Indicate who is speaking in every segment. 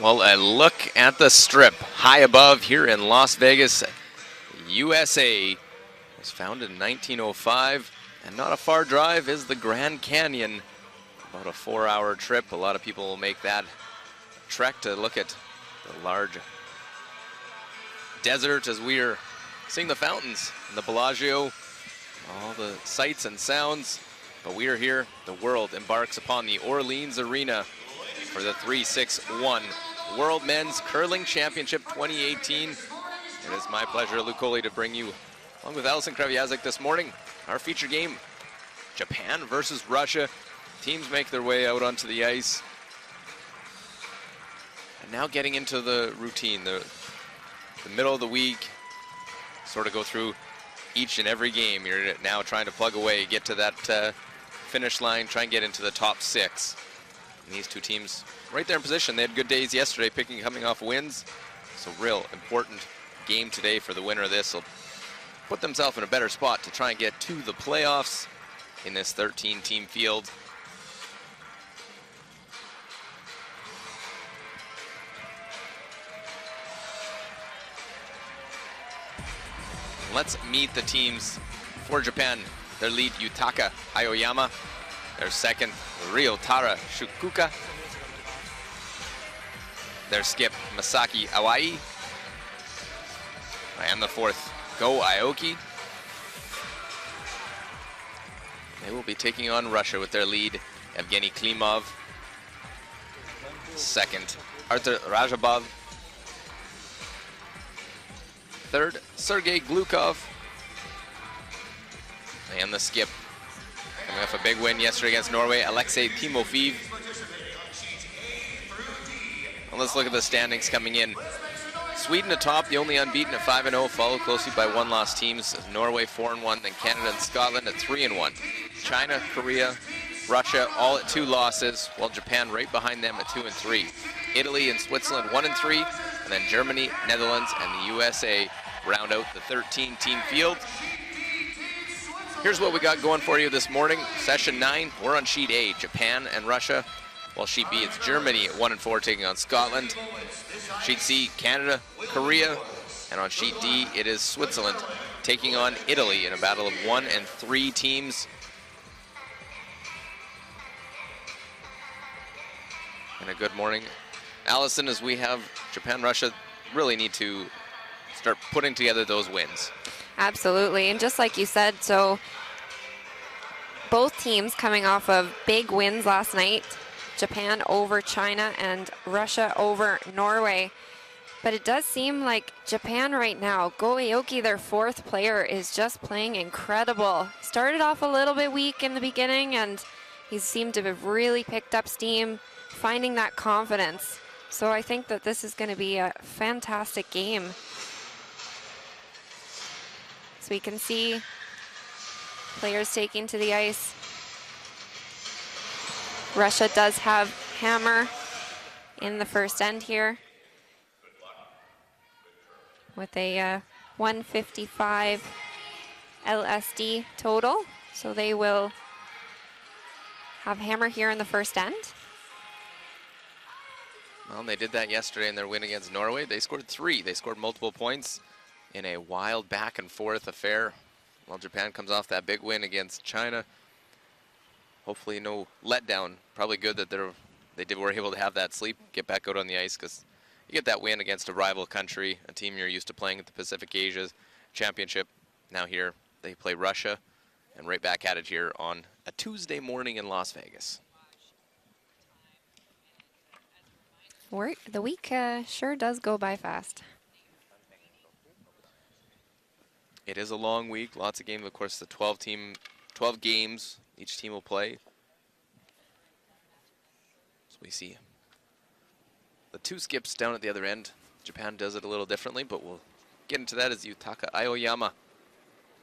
Speaker 1: Well, a look at the strip high above here in Las Vegas, USA. It was founded in 1905, and not a far drive is the Grand Canyon. About a 4-hour trip. A lot of people will make that trek to look at the large desert as we are seeing the fountains and the Bellagio, all the sights and sounds. But we are here. The world embarks upon the Orleans Arena for the 3-6-1 World Men's Curling Championship 2018. It is my pleasure, Luke Coley, to bring you, along with Allison Kraviazik this morning, our feature game, Japan versus Russia. Teams make their way out onto the ice. And now getting into the routine, the middle of the week, sort of go through each and every game. You're now trying to plug away, get to that finish line, try and get into the top 6. And these two teams right there in position. They had good days yesterday, coming off wins. So real important game today for the winner of this. Will put themselves in a better spot to try and get to the playoffs in this 13-team field. Let's meet the teams for Japan. Their lead, Yutaka Aoyama. Their second, Ryotaro Shukuka. Their skip, Masaki Awai. And the fourth, Go Aoki. They will be taking on Russia with their lead, Evgeny Klimov. Second, Artur Rajabov. Third, Sergei Glukov. And the skip, coming off a big win yesterday against Norway, Alexei Timofeev. Well, let's look at the standings coming in. Sweden atop, the only unbeaten at 5-0, followed closely by one-loss teams. Norway 4-1, then Canada and Scotland at 3-1. China, Korea, Russia all at 2 losses, while Japan right behind them at 2-3. Italy and Switzerland 1-3, and then Germany, Netherlands, and the USA round out the 13-team field. Here's what we got going for you this morning. Session 9, we're on sheet A, Japan and Russia. While sheet B, it's Germany at 1-4 taking on Scotland. Sheet C, Canada, Korea. And on sheet D, it is Switzerland taking on Italy in a battle of 1 and 3 teams. And a good morning, Allison, as we have Japan, Russia really need to start putting together those wins.
Speaker 2: Absolutely, and just like you said, so both teams coming off of big wins last night. Japan over China and Russia over Norway. But it does seem like Japan right now, Go Aoki, their 4th player, is just playing incredible. Started off a little bit weak in the beginning, and he seemed to have really picked up steam, finding that confidence. So I think that this is going to be a fantastic game. So we can see players taking to the ice. Russia does have Hammer in the first end here with a 155 LSD total. So they will have Hammer here in the first end.
Speaker 1: Well, they did that yesterday in their win against Norway. They scored 3. They scored multiple points in a wild back and forth affair. While Japan comes off that big win against China. Hopefully no letdown. Probably good that were able to have that sleep, get back out on the ice, because you get that win against a rival country, a team you're used to playing at the Pacific Asia Championship. Now here they play Russia, and right back at it here on a Tuesday morning in Las Vegas.
Speaker 2: The week sure does go by fast.
Speaker 1: It is a long week, lots of games. Of course, the 12 games each team will play. So we see the 2 skips down at the other end. Japan does it a little differently, but we'll get into that as Yutaka Aoyama,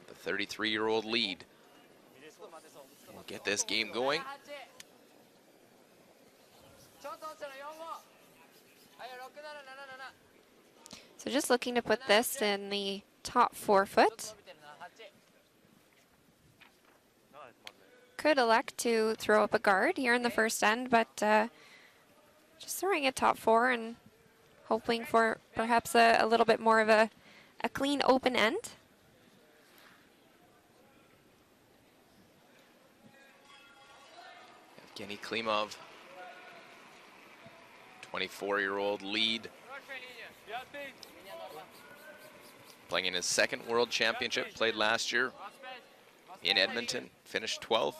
Speaker 1: the 33-year-old lead. We'll get this game going.
Speaker 2: So just looking to put this in the top 4 foot. Could elect to throw up a guard here in the first end, but just throwing it top 4 and hoping for perhaps a little bit more of a clean open end.
Speaker 1: Evgeny Klimov, 24-year-old lead. Playing in his second World Championship, played last year in Edmonton, finished 12th.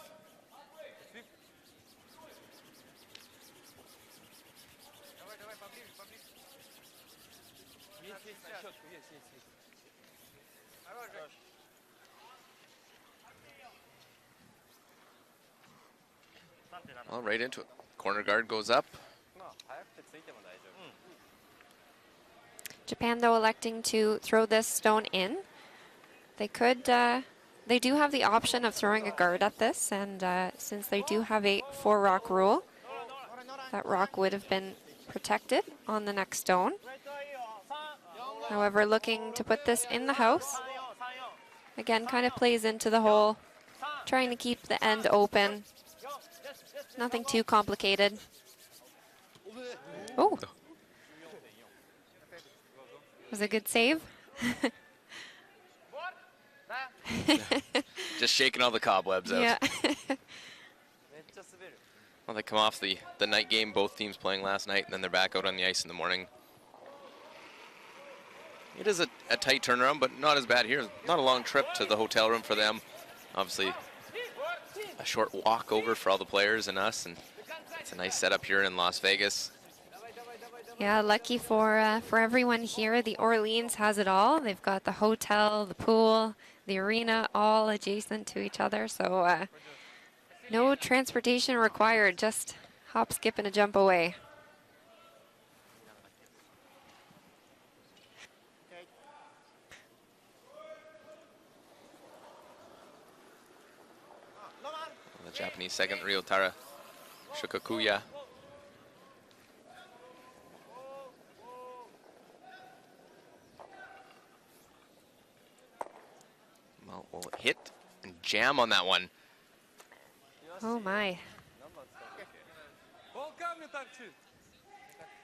Speaker 1: Well, right into it. Corner guard goes up.
Speaker 2: Japan, though, electing to throw this stone in. They could, they do have the option of throwing a guard at this, and since they do have a 4-rock rule, that rock would have been protected on the next stone. However, looking to put this in the house. Again, kind of plays into the hole, trying to keep the end open. Nothing too complicated. Oh. Was a good save.
Speaker 1: Just shaking all the cobwebs out.
Speaker 2: Yeah.
Speaker 1: Well, they come off the night game, both teams playing last night, and then they're back out on the ice in the morning. It is a tight turnaround, but not as bad here. Not a long trip to the hotel room for them. Obviously, a short walk over for all the players and us, and it's a nice setup here in Las Vegas.
Speaker 2: Yeah, lucky for everyone here. The Orleans has it all. They've got the hotel, the pool, the arena, all adjacent to each other. So no transportation required. Just hop, skip, and a jump away.
Speaker 1: The Japanese second, Ryotaro Shukakuya. Well, will hit and jam on that one.
Speaker 2: Oh my.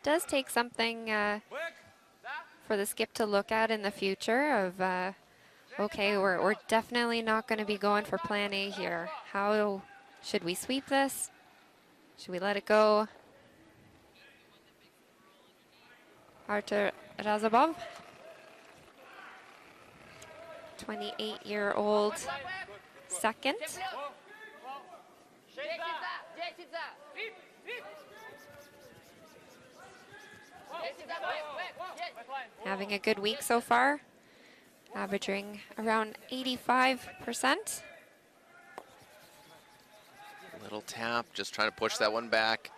Speaker 2: Does take something for the skip to look at in the future of, okay, we're definitely not going to be going for plan A here. How should we sweep this? Should we let it go? Artur Razabov, 28-year-old second. Having a good week so far, averaging around 85%.
Speaker 1: Little tap, just trying to push that one back.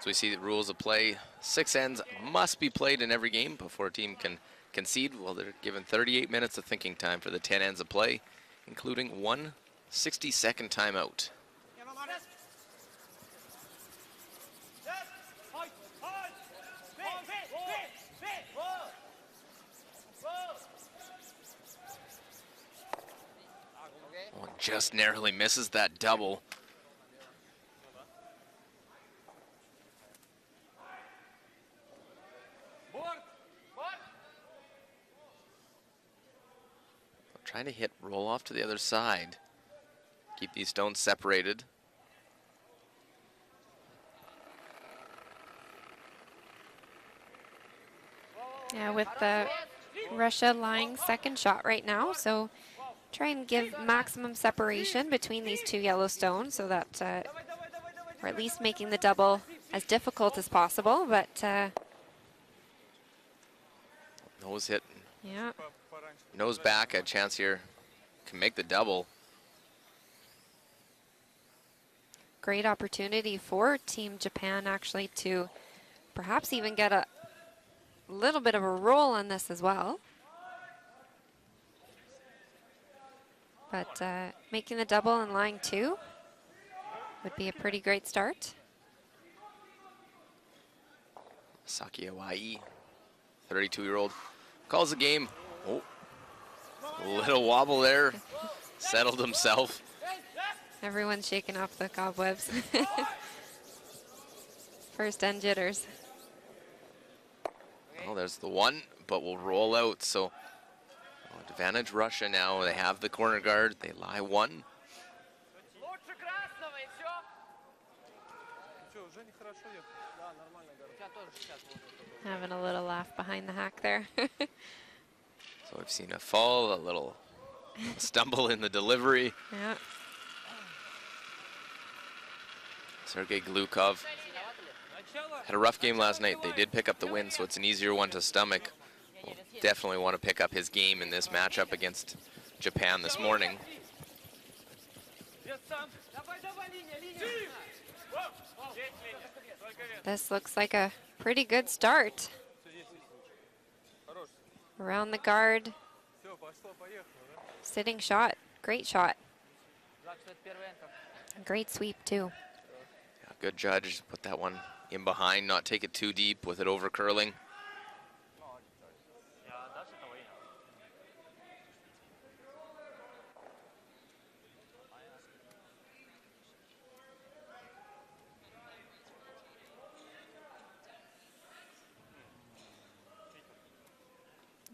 Speaker 1: So we see the rules of play. 6 ends must be played in every game before a team can concede. Well, they're given 38 minutes of thinking time for the 10 ends of play, including one 60-second timeout. Oh, just narrowly misses that double. Trying to hit roll off to the other side. Keep these stones separated.
Speaker 2: Yeah, with Russia lying second shot right now, so try and give maximum separation between these two yellow stones so that we're at least making the double as difficult as possible, but
Speaker 1: Nose hit.
Speaker 2: yeah.
Speaker 1: Nose back, a chance here. Can make the double.
Speaker 2: Great opportunity for Team Japan actually to perhaps even get a little bit of a roll on this as well. But making the double and lying two would be a pretty great start.
Speaker 1: Saki Hawaii, 32-year-old, calls the game. Oh, a little wobble there, settled himself.
Speaker 2: Everyone's shaking off the cobwebs. First end jitters.
Speaker 1: Well, there's the one, but will roll out. So advantage Russia now. They have the corner guard. They lie one.
Speaker 2: Having a little laugh behind the hack there.
Speaker 1: So we've seen a fall, a little stumble in the delivery.
Speaker 2: Yeah.
Speaker 1: Sergei Glukov had a rough game last night. They did pick up the win, so it's an easier one to stomach. We'll definitely want to pick up his game in this matchup against Japan this morning.
Speaker 2: This looks like a pretty good start. Around the guard. Sitting shot. Great shot. Great sweep, too.
Speaker 1: Yeah, good judge. Put that one in behind, not take it too deep with it over curling.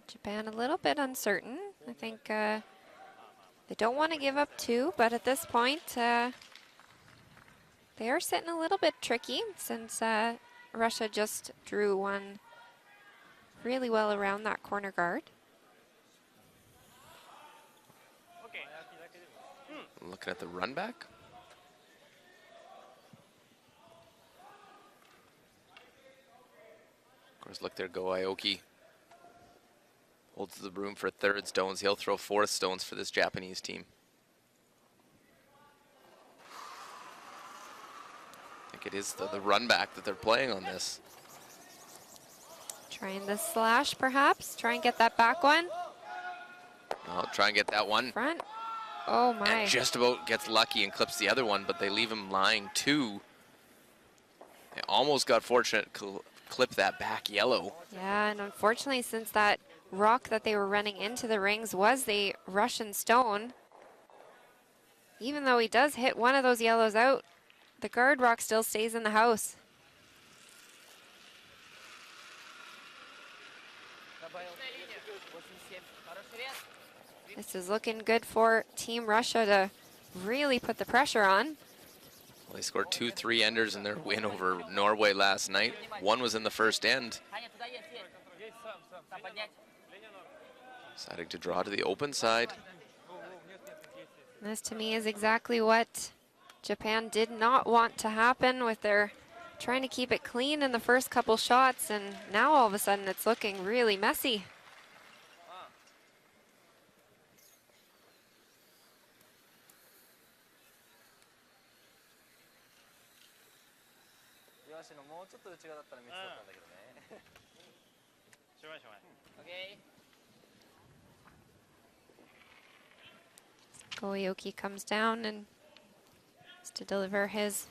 Speaker 2: Japan a little bit uncertain. I think they don't want to give up two, but at this point, they are sitting a little bit tricky since Russia just drew one really well around that corner guard.
Speaker 1: Looking at the run back. Of course, look there, go Aoki. Holds the broom for third stones. He'll throw fourth stones for this Japanese team. I think it is the run back that they're playing on this.
Speaker 2: Trying the slash, perhaps. Try and get that back one.
Speaker 1: I'll try and get that one.
Speaker 2: Front. Oh, my.
Speaker 1: And just about gets lucky and clips the other one, but they leave him lying two. They almost got fortunate, clip that back yellow.
Speaker 2: Yeah, and unfortunately, since that rock that they were running into the rings was the Russian stone, even though he does hit one of those yellows out, the guard rock still stays in the house. This is looking good for Team Russia to really put the pressure on.
Speaker 1: Well, they scored 2 3-enders in their win over Norway last night. One was in the first end. Deciding to draw to the open side.
Speaker 2: This to me is exactly what Japan did not want to happen with their trying to keep it clean in the first couple shots, and now all of a sudden it's looking really messy. Goyoki comes down and is to deliver his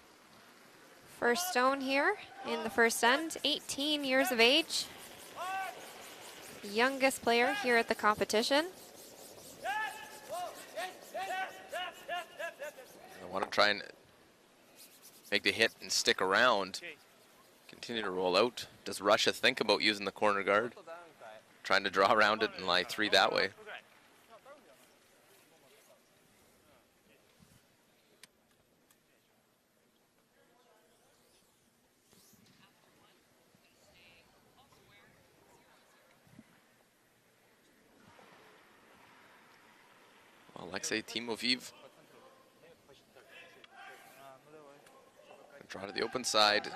Speaker 2: first stone here in the first end. 18 years of age. Youngest player here at the competition.
Speaker 1: I want to try and make the hit and stick around. Continue to roll out. Does Russia think about using the corner guard? Trying to draw around it and lie three that way. Alexei Timofeev. Draw to the open side.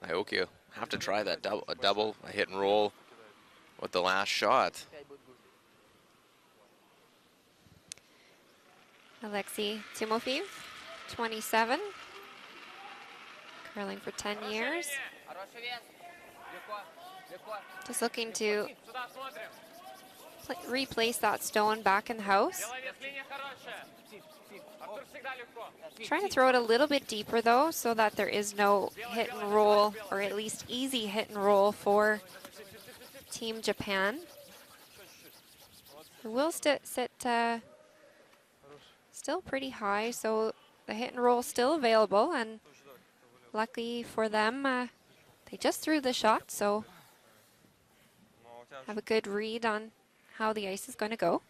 Speaker 1: Aoki have to try that double, a hit and roll with the last shot.
Speaker 2: Alexei Timofeev, 27, curling for 10 years. Just looking to replace that stone back in the house. Trying to throw it a little bit deeper though, so that there is no hit and roll, or at least easy hit and roll for Team Japan. It will sit still pretty high, so the hit and roll still available, and lucky for them, They just threw the shot, so have a good read on how the ice is going to go.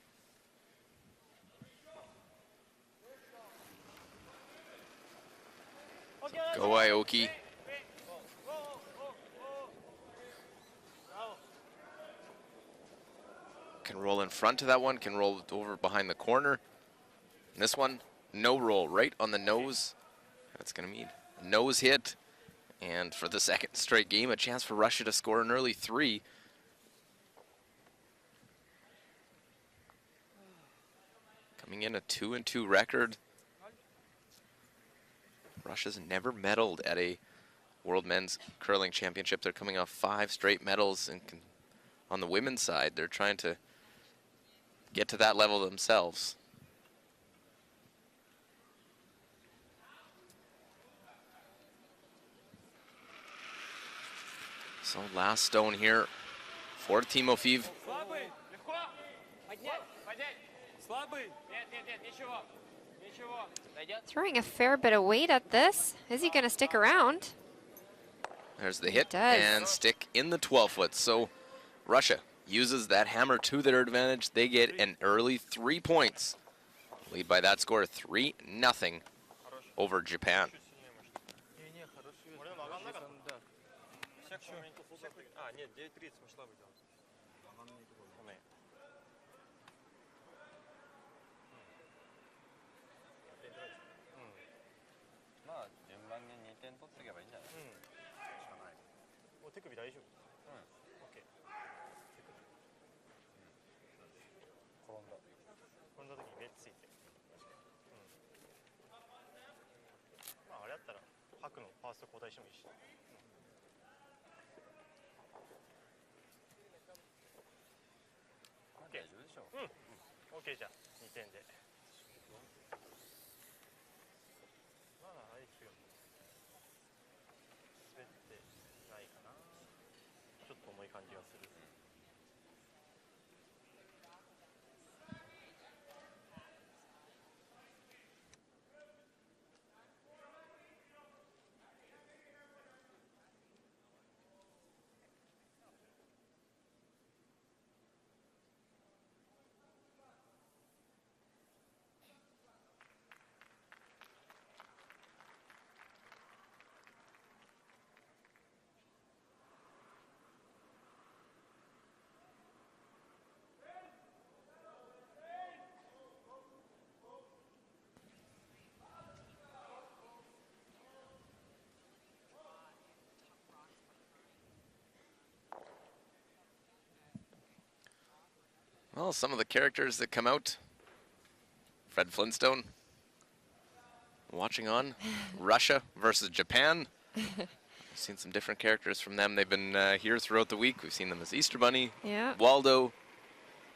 Speaker 1: Go Aoki. Can roll in front to that one, can roll it over behind the corner. And this one, no roll, right on the nose. That's going to mean a nose hit. And for the second straight game, a chance for Russia to score an early 3. Coming in a 2-2 record. Russia's never medaled at a World Men's Curling Championship. They're coming off 5 straight medals, and on the women's side, they're trying to get to that level themselves. So last stone here for Timofeev.
Speaker 2: Throwing a fair bit of weight at this. Is he going to stick around?
Speaker 1: There's the hit
Speaker 2: does.
Speaker 1: and stick in the 12-foot. So Russia uses that hammer to their advantage. They get an early 3 points. Lead by that score 3-0 over Japan.
Speaker 3: OK じゃあ2点で。まだあれですよ。滑ってないかな。ちょっと重い感じがする。
Speaker 1: Well, some of the characters that come out. Fred Flintstone watching on. Russia versus Japan. We've seen some different characters from them. They've been here throughout the week. We've seen them as Easter Bunny,
Speaker 2: Yeah.
Speaker 1: Waldo.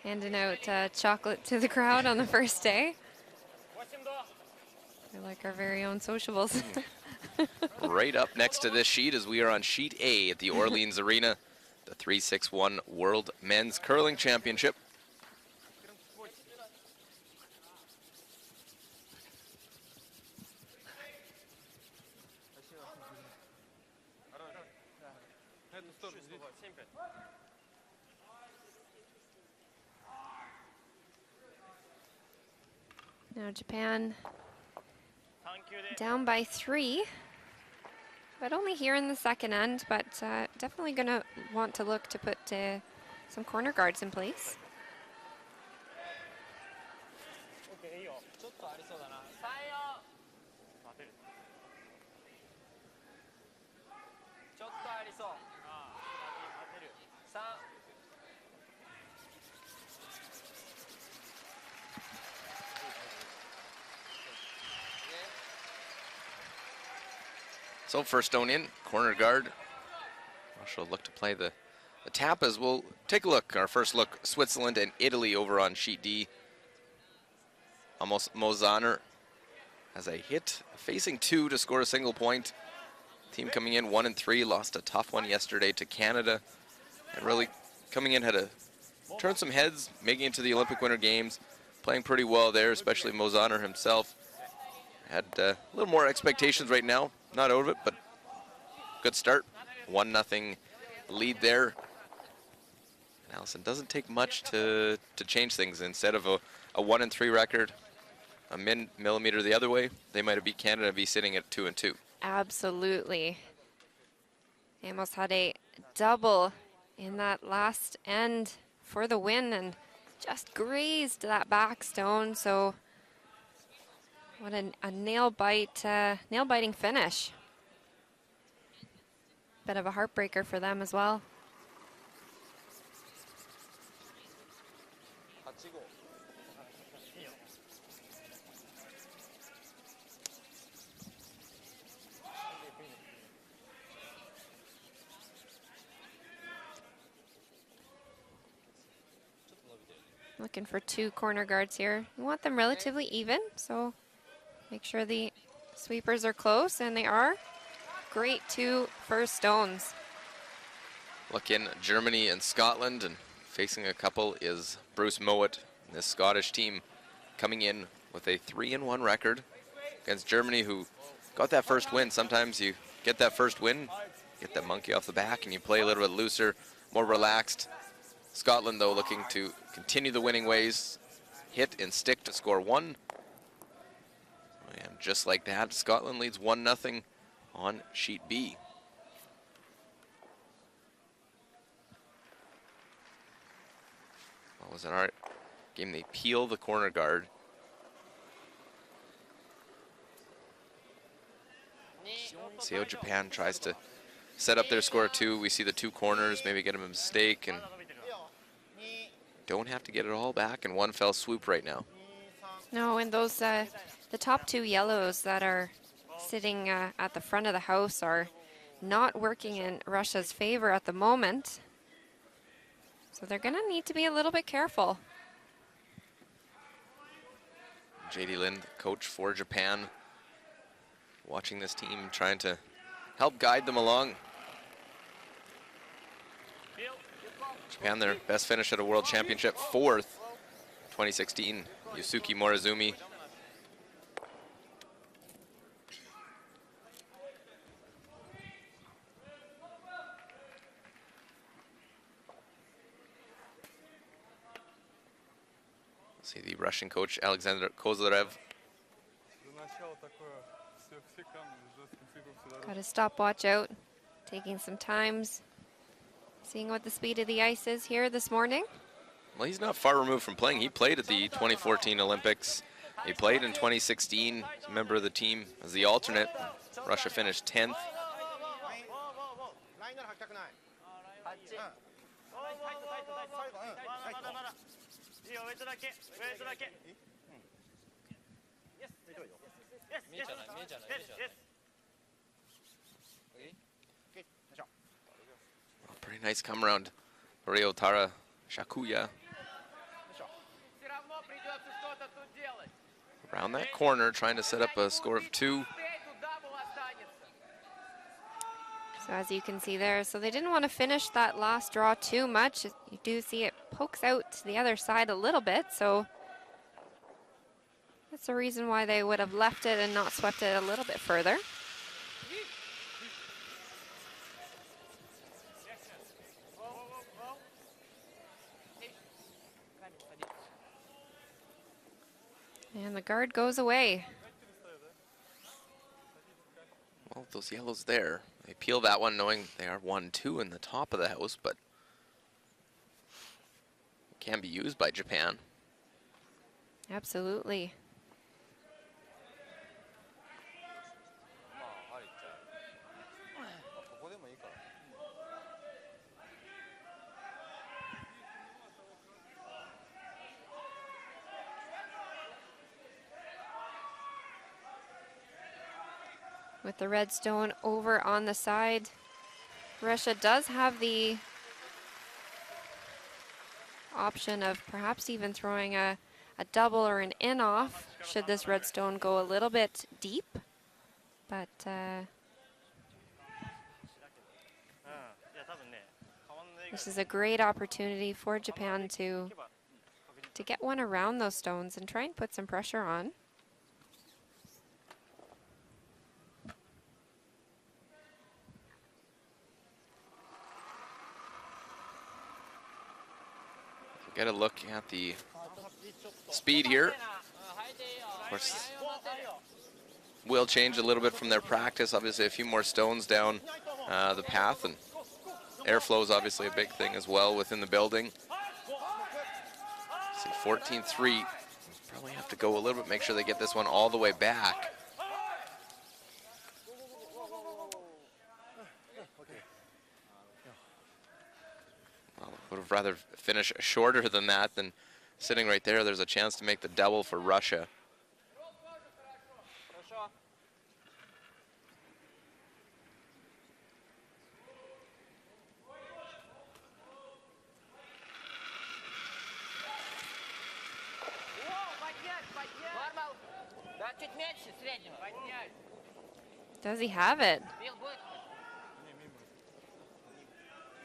Speaker 2: Handing out chocolate to the crowd on the first day. They're like our very own sociables.
Speaker 1: Right up next to this sheet as we are on sheet A at the Orleans Arena, the 361 World Men's Curling Championship.
Speaker 2: Now Japan down by 3, but only here in the second end, but definitely going to want to look to put some corner guards in place.
Speaker 1: So first stone in, corner guard. Russia will look to play the tap as we'll take a look. Our first look, Switzerland and Italy over on sheet D. Amos Mozaner has a hit, facing 2 to score a single point. Team coming in 1-3, lost a tough one yesterday to Canada. And really coming in had to turn some heads, making it to the Olympic Winter Games. Playing pretty well there, especially Mozaner himself. Had a little more expectations right now. Not out of it, but good start. 1-0 lead there. And Allison, doesn't take much to change things. Instead of a 1-3 record, a millimeter the other way, they might have beat Canada and be sitting at 2-2.
Speaker 2: Absolutely. They almost had a double in that last end for the win and just grazed that back stone. So what a nail-biting finish. Bit of a heartbreaker for them as well. Looking for 2 corner guards here. You want them relatively even, so make sure the sweepers are close, and they are. Great 2 first stones.
Speaker 1: Look in Germany and Scotland, and facing a couple is Bruce Mowat, this Scottish team, coming in with a 3-1 record against Germany, who got that first win. Sometimes you get that first win, get that monkey off the back, and you play a little bit looser, more relaxed. Scotland, though, looking to continue the winning ways, hit and stick to score 1. And just like that, Scotland leads 1-0 on sheet B. What was in our game? They peel the corner guard. See how Japan tries to set up their score 2. We see the 2 corners, maybe get them a mistake, and don't have to get it all back in one fell swoop right now.
Speaker 2: No, and those, the top 2 yellows that are sitting at the front of the house are not working in Russia's favor at the moment. So they're gonna need to be a little bit careful.
Speaker 1: J.D. Lin, coach for Japan, watching this team, trying to help guide them along. Japan, their best finish at a World Championship, 4th, 2016, Yusuke Morizumi. See the Russian coach, Alexander Kozlarev.
Speaker 2: Got a stopwatch out, taking some times, seeing what the speed of the ice is here this morning.
Speaker 1: Well, he's not far removed from playing. He played at the 2014 Olympics. He played in 2016, a member of the team as the alternate. Russia finished 10th. Pretty nice come around. Ryotaro Shakuya. Around that corner, trying to set up a score of 2.
Speaker 2: So as you can see there, so they didn't want to finish that last draw too much. You do see it pokes out to the other side a little bit, so that's the reason why they would have left it and not swept it a little bit further. And the guard goes away.
Speaker 1: Well, those yellows there, they peel that one knowing they are 1-2 in the top of the house, but can be used by Japan.
Speaker 2: Absolutely. With the red stone over on the side, Russia does have the option of perhaps even throwing a double or an in off should this red stone go a little bit deep. But this is a great opportunity for Japan to get one around those stones and try and put some pressure on.
Speaker 1: get a look at the speed here. Of course, will change a little bit from their practice. Obviously, a few more stones down the path, and airflow is obviously a big thing as well within the building. See, 14-3. Probably have to go a little bit, make sure they get this one all the way back. Well, would have rather finish shorter than that than sitting right there. There's a chance to make the double for Russia.
Speaker 2: Does he have it?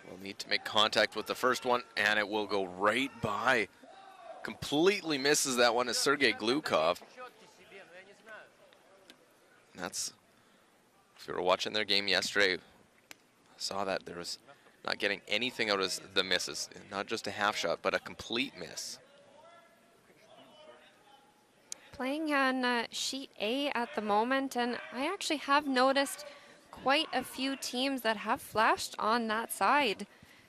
Speaker 1: We'll need to make contact with the first one, and it will go right by. Completely misses that one as Sergei Glukov. And that's, if you were watching their game yesterday, saw that there was not getting anything out of the misses. Not just a half shot, but a complete miss.
Speaker 2: Playing on sheet A at the moment, and I actually have noticed quite a few teams that have flashed on that side.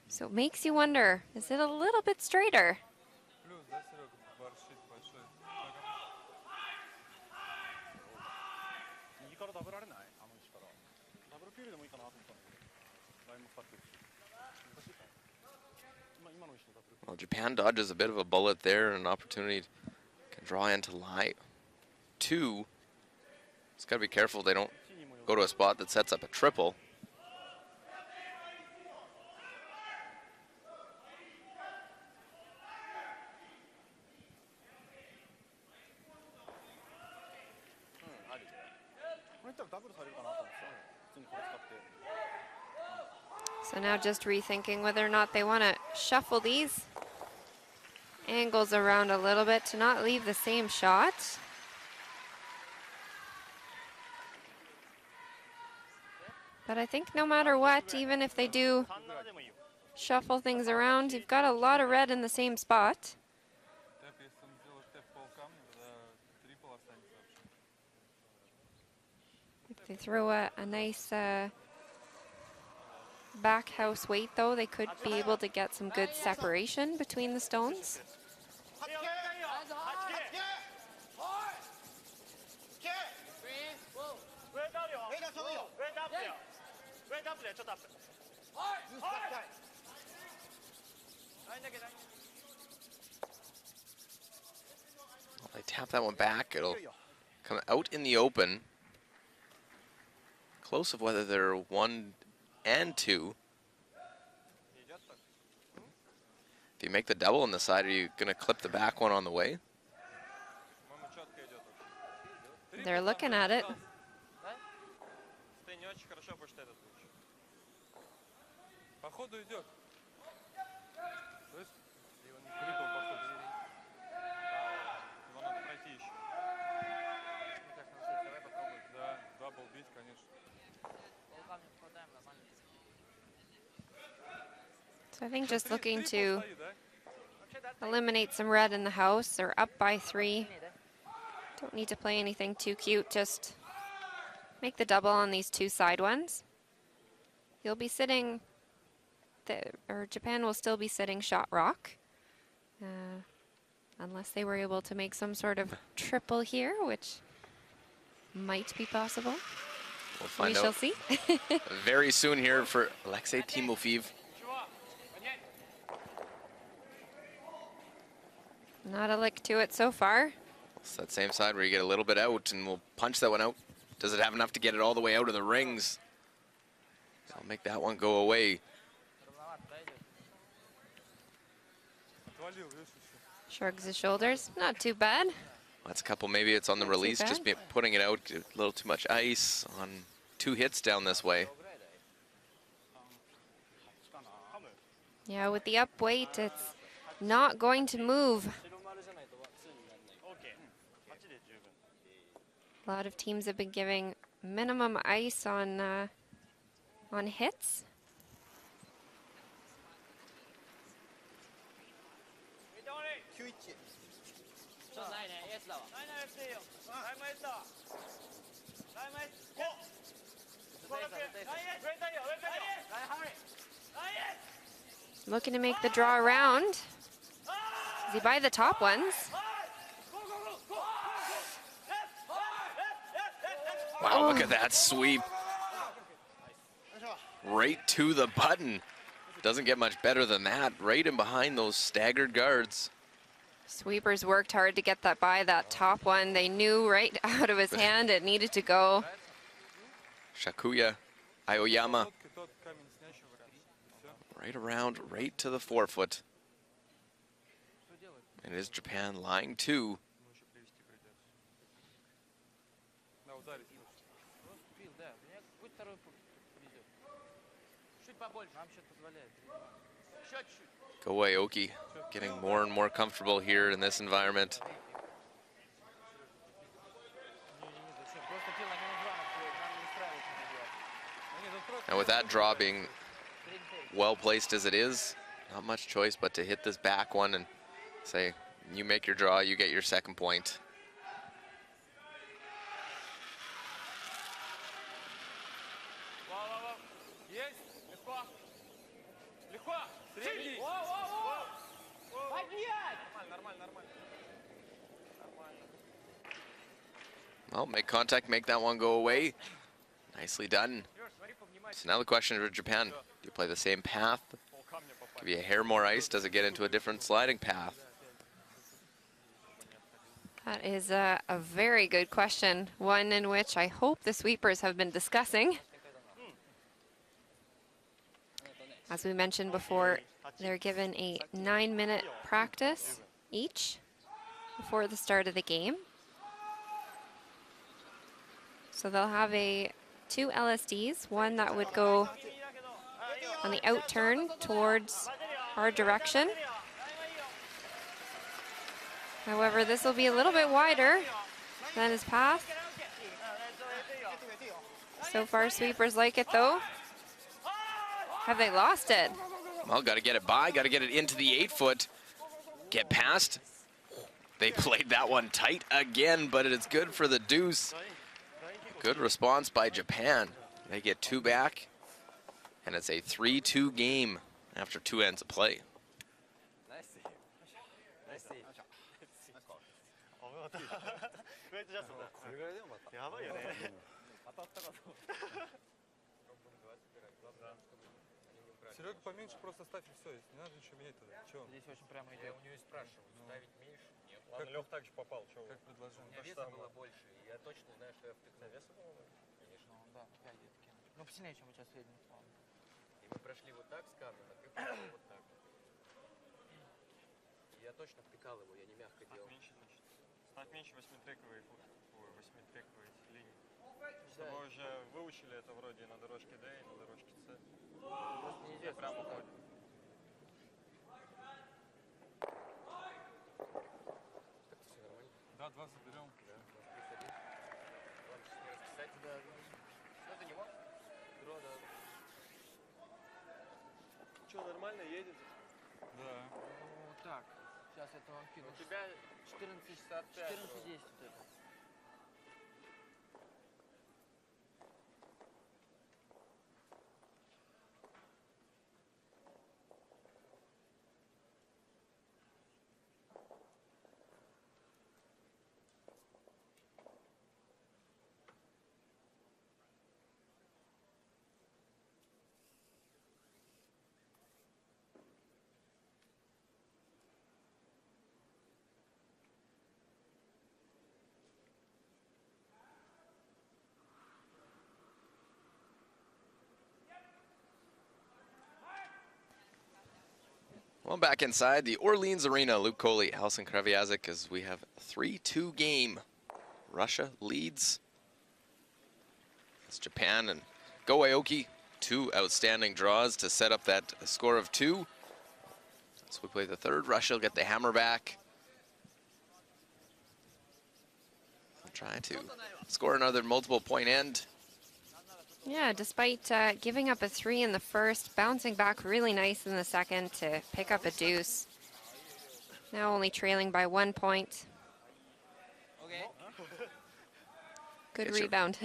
Speaker 2: So it makes you wonder, is it a little bit straighter?
Speaker 1: Well, Japan dodges a bit of a bullet there, and an opportunity can draw into lie. 2. It's got to be careful they don't go to a spot that sets up a triple.
Speaker 2: So now just rethinking whether or not they want to shuffle these angles around a little bit to not leave the same shot. But I think no matter what, even if they do shuffle things around, you've got a lot of red in the same spot. If they throw a nice back house weight, though, they could be able to get some good separation between the stones.
Speaker 1: Well, they tap that one back. It'll come out in the open. Close of whether they're 1 and 2. If you make the double on the side, are you going to clip the back one on the way?
Speaker 2: They're looking at it. So I think just looking to eliminate some red in the house. They're up by 3. Don't need to play anything too cute, just make the double on these 2 side ones. You'll be sitting, or Japan will still be sitting shot rock, unless they were able to make some sort of triple here, which might be possible.
Speaker 1: We'll find
Speaker 2: we
Speaker 1: out
Speaker 2: shall see.
Speaker 1: very soon here for Alexei Timofeev.
Speaker 2: Not a lick to it so far.
Speaker 1: It's that same side where you get a little bit out, and we'll punch that one out. Does it have enough to get it all the way out of the rings? I'll make that one go away.
Speaker 2: Shrugs his shoulders. Not too bad.
Speaker 1: That's a couple, maybe it's on the release, just putting it out, a little too much ice on 2 hits down this way.
Speaker 2: Yeah, with the up weight, it's not going to move. A lot of teams have been giving minimum ice on hits. Looking to make the draw around. Is he by the top ones?
Speaker 1: Wow, look at that sweep. Right to the button. Doesn't get much better than that. Right in behind those staggered guards.
Speaker 2: Sweepers worked hard to get that by that top one. They knew right out of his hand it needed to go.
Speaker 1: Shakuya Aoyama. Right around, right to the forefoot. And it is Japan lying two. Go Aoki, getting more and more comfortable here in this environment. And with that draw being well placed as it is, not much choice but to hit this back one and say, you make your draw, you get your second point. Well, make contact, make that one go away. Nicely done. So now the question for Japan, do you play the same path? Give you a hair more ice, does it get into a different sliding path?
Speaker 2: That is a very good question, one in which I hope the sweepers have been discussing. As we mentioned before, they're given a 9-minute practice each before the start of the game. So they'll have two LSDs, one that would go on the out turn towards our direction. However, this will be a little bit wider than his path. So far, sweepers like it though. Have they lost it?
Speaker 1: Well, got to get it by, got to get it into the 8-foot. Get past. They played that one tight again, but it is good for the deuce. Good response by Japan. They get two back, and it's a 3-2 game after 2 ends of play.
Speaker 4: Серега, поменьше просто ставь и все, не надо ничего менять тогда. Чего?
Speaker 3: Здесь очень прямо идет. Я у нее и спрашиваю, ставить меньше? Нет.
Speaker 4: Ладно, Лех также попал, чего? Как предложение?
Speaker 3: У меня веса было больше, и я точно знаю, что я втыкнул. Веса было больше? Конечно. Ну да, 5 где-то кинуть. Ну посильнее, чем мы сейчас едем. И мы прошли вот так с камнем, а ты прошел вот так. И я точно втыкал его, я не мягко делал.
Speaker 4: Меньше, значит. Ставь меньше 8-трековой линии. С тобой уже выучили это вроде на дорожке Д и на дорожке С.
Speaker 3: Просто неизвестно.
Speaker 4: Прямо уходит.
Speaker 3: Так все нормально?
Speaker 4: Да, 2 заберем.
Speaker 3: Да, +1. Ладно, сейчас не расписать. Да. Что, ты не мог? Дро, да. Что, нормально едет?
Speaker 4: Да.
Speaker 3: Ну, так. Сейчас это вам кину. У тебя 14:65. 14:10 вот это.
Speaker 1: Well, back inside the Orleans Arena, Luke Coley, Halson Kraviazik, as we have a 3-2 game. Russia leads. It's Japan and Go Aoki, 2 outstanding draws to set up that score of 2. So we play the third. Russia will get the hammer back. Try to score another multiple point end.
Speaker 2: Yeah, despite giving up a 3 in the first, bouncing back really nice in the second to pick up a deuce. Now only trailing by 1 point.
Speaker 3: Okay.
Speaker 2: Good
Speaker 1: It's your-
Speaker 2: rebound.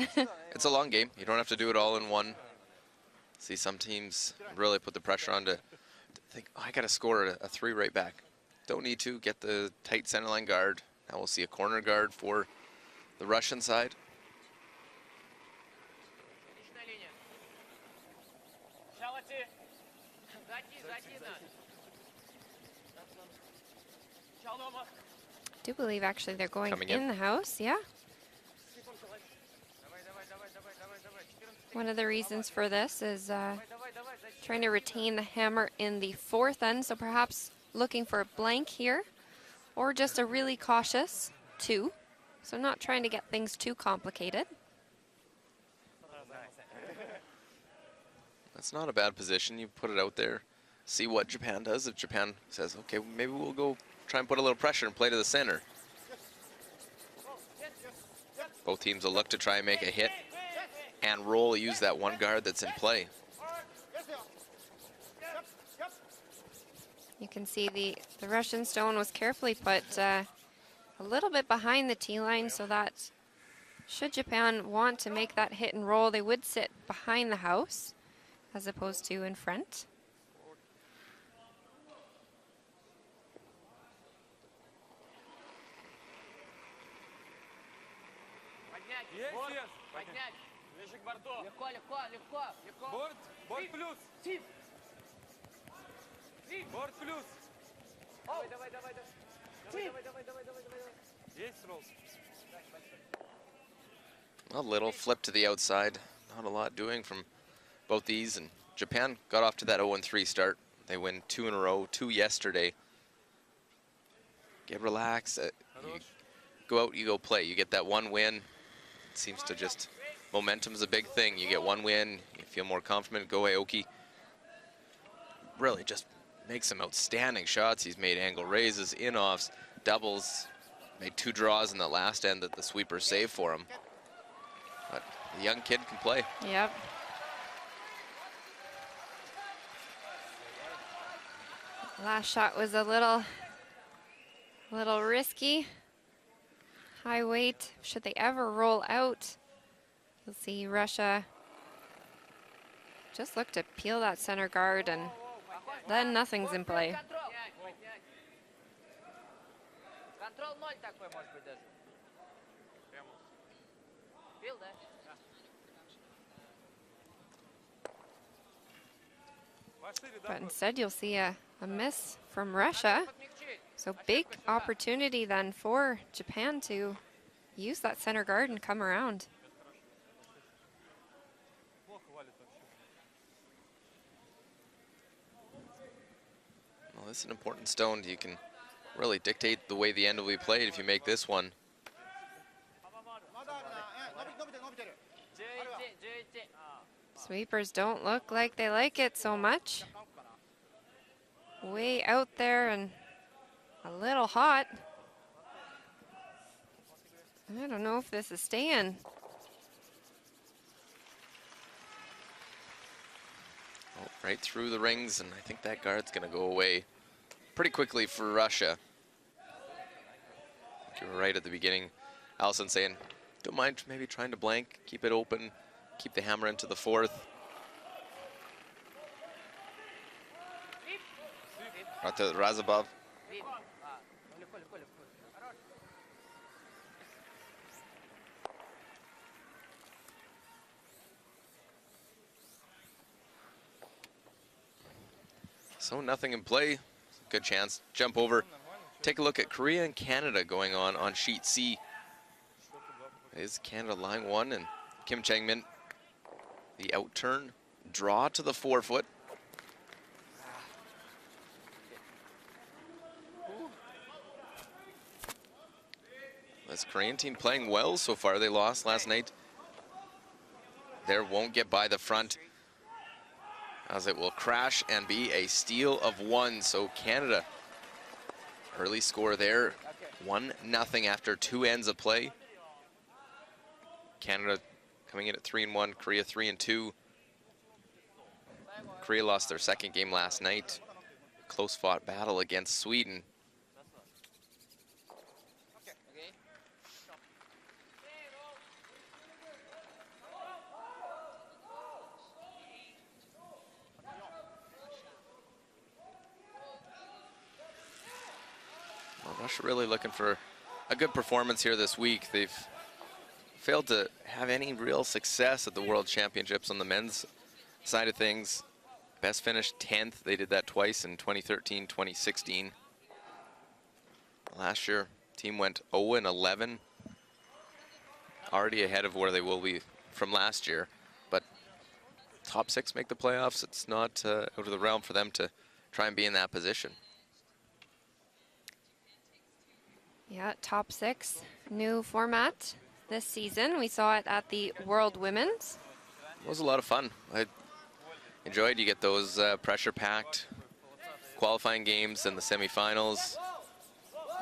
Speaker 1: It's a long game. You don't have to do it all in one. See, some teams really put the pressure on to think, oh, I got to score a 3 right back. Don't need to. Get the tight center line guard. Now we'll see a corner guard for the Russian side.
Speaker 2: I do believe actually they're going
Speaker 1: Coming
Speaker 2: in
Speaker 1: in.
Speaker 2: the house, yeah. One of the reasons for this is trying to retain the hammer in the 4th end, so perhaps looking for a blank here, or just a really cautious 2. So not trying to get things too complicated.
Speaker 1: That's not a bad position. You put it out there, see what Japan does. If Japan says, okay, maybe we'll go try and put a little pressure and play to the center. Both teams will look to try and make a hit and roll, use that one guard that's in play.
Speaker 2: You can see the Russian stone was carefully put a little bit behind the tee line, so that should Japan want to make that hit and roll, they would sit behind the house as opposed to in front.
Speaker 5: Есть, есть.
Speaker 3: Поднять.
Speaker 5: Ближе к борту.
Speaker 3: Легко, легко, легко, легко.
Speaker 5: Борт, борт плюс. Борт плюс.
Speaker 3: Давай, давай, давай, давай. Давай, давай, давай, давай, давай.
Speaker 5: Есть, Ролл.
Speaker 1: A little flip to the outside. Not a lot doing from both these. And Japan got off to that 0-3 start. They win 2 in a row, 2 yesterday. Get relaxed. You go out, you go play. You get that one win. It seems to just, momentum's a big thing. You get one win, you feel more confident. Go Aoki really just makes some outstanding shots. He's made angle raises, in-offs, doubles. Made 2 draws in the last end that the sweeper saved for him. But the young kid can play.
Speaker 2: Yep. Last shot was a little risky. High weight. Should they ever roll out, you'll see Russia just look to peel that center guard, and then nothing's in play.
Speaker 3: Контрол 0 такой, может быть, даже. Бил, да?
Speaker 5: Пошире, да,
Speaker 2: But
Speaker 5: брат?
Speaker 2: instead, you'll see a miss from Russia. So big opportunity then for Japan to use that center guard and come around.
Speaker 5: Плохо валит вообще.
Speaker 1: Well, this is an important stone. You can really dictate the way the end will be played if you make this one.
Speaker 3: 11.
Speaker 2: Sweepers don't look like they like it so much. Way out there and a little hot. I don't know if this is staying.
Speaker 1: Oh, right through the rings, and I think that guard's going to go away pretty quickly for Russia. You were right at the beginning, Allison saying, don't mind maybe trying to blank, keep it open, keep the hammer into the 4th. Right to Razabov.
Speaker 3: Бил. Ну, легко, легко, легко. Хорош.
Speaker 1: So nothing in play. Good chance. Jump over. Take a look at Korea and Canada going on sheet C. Is Canada line 1 and Kim Chang-min the outturn. Draw to the 4-foot. This Korean team playing well so far. They lost last night. There won't get by the front, as it will crash and be a steal of 1. So Canada, early score there, 1-0 after 2 ends of play. Canada coming in at 3-1, Korea 3-2. Korea lost their second game last night. Close fought battle against Sweden. Well, Russia really looking for a good performance here this week. They've failed to have any real success at the World Championships on the men's side of things. Best finished 10th. They did that twice in 2013, 2016. Last year, team went 0-11. Already ahead of where they will be from last year. But top 6 make the playoffs. It's not out of the realm for them to try and be in that position.
Speaker 2: Yeah, top 6, new format this season. We saw it at the World Women's.
Speaker 1: It was a lot of fun. I enjoyed. You get those pressure-packed qualifying games and the semifinals.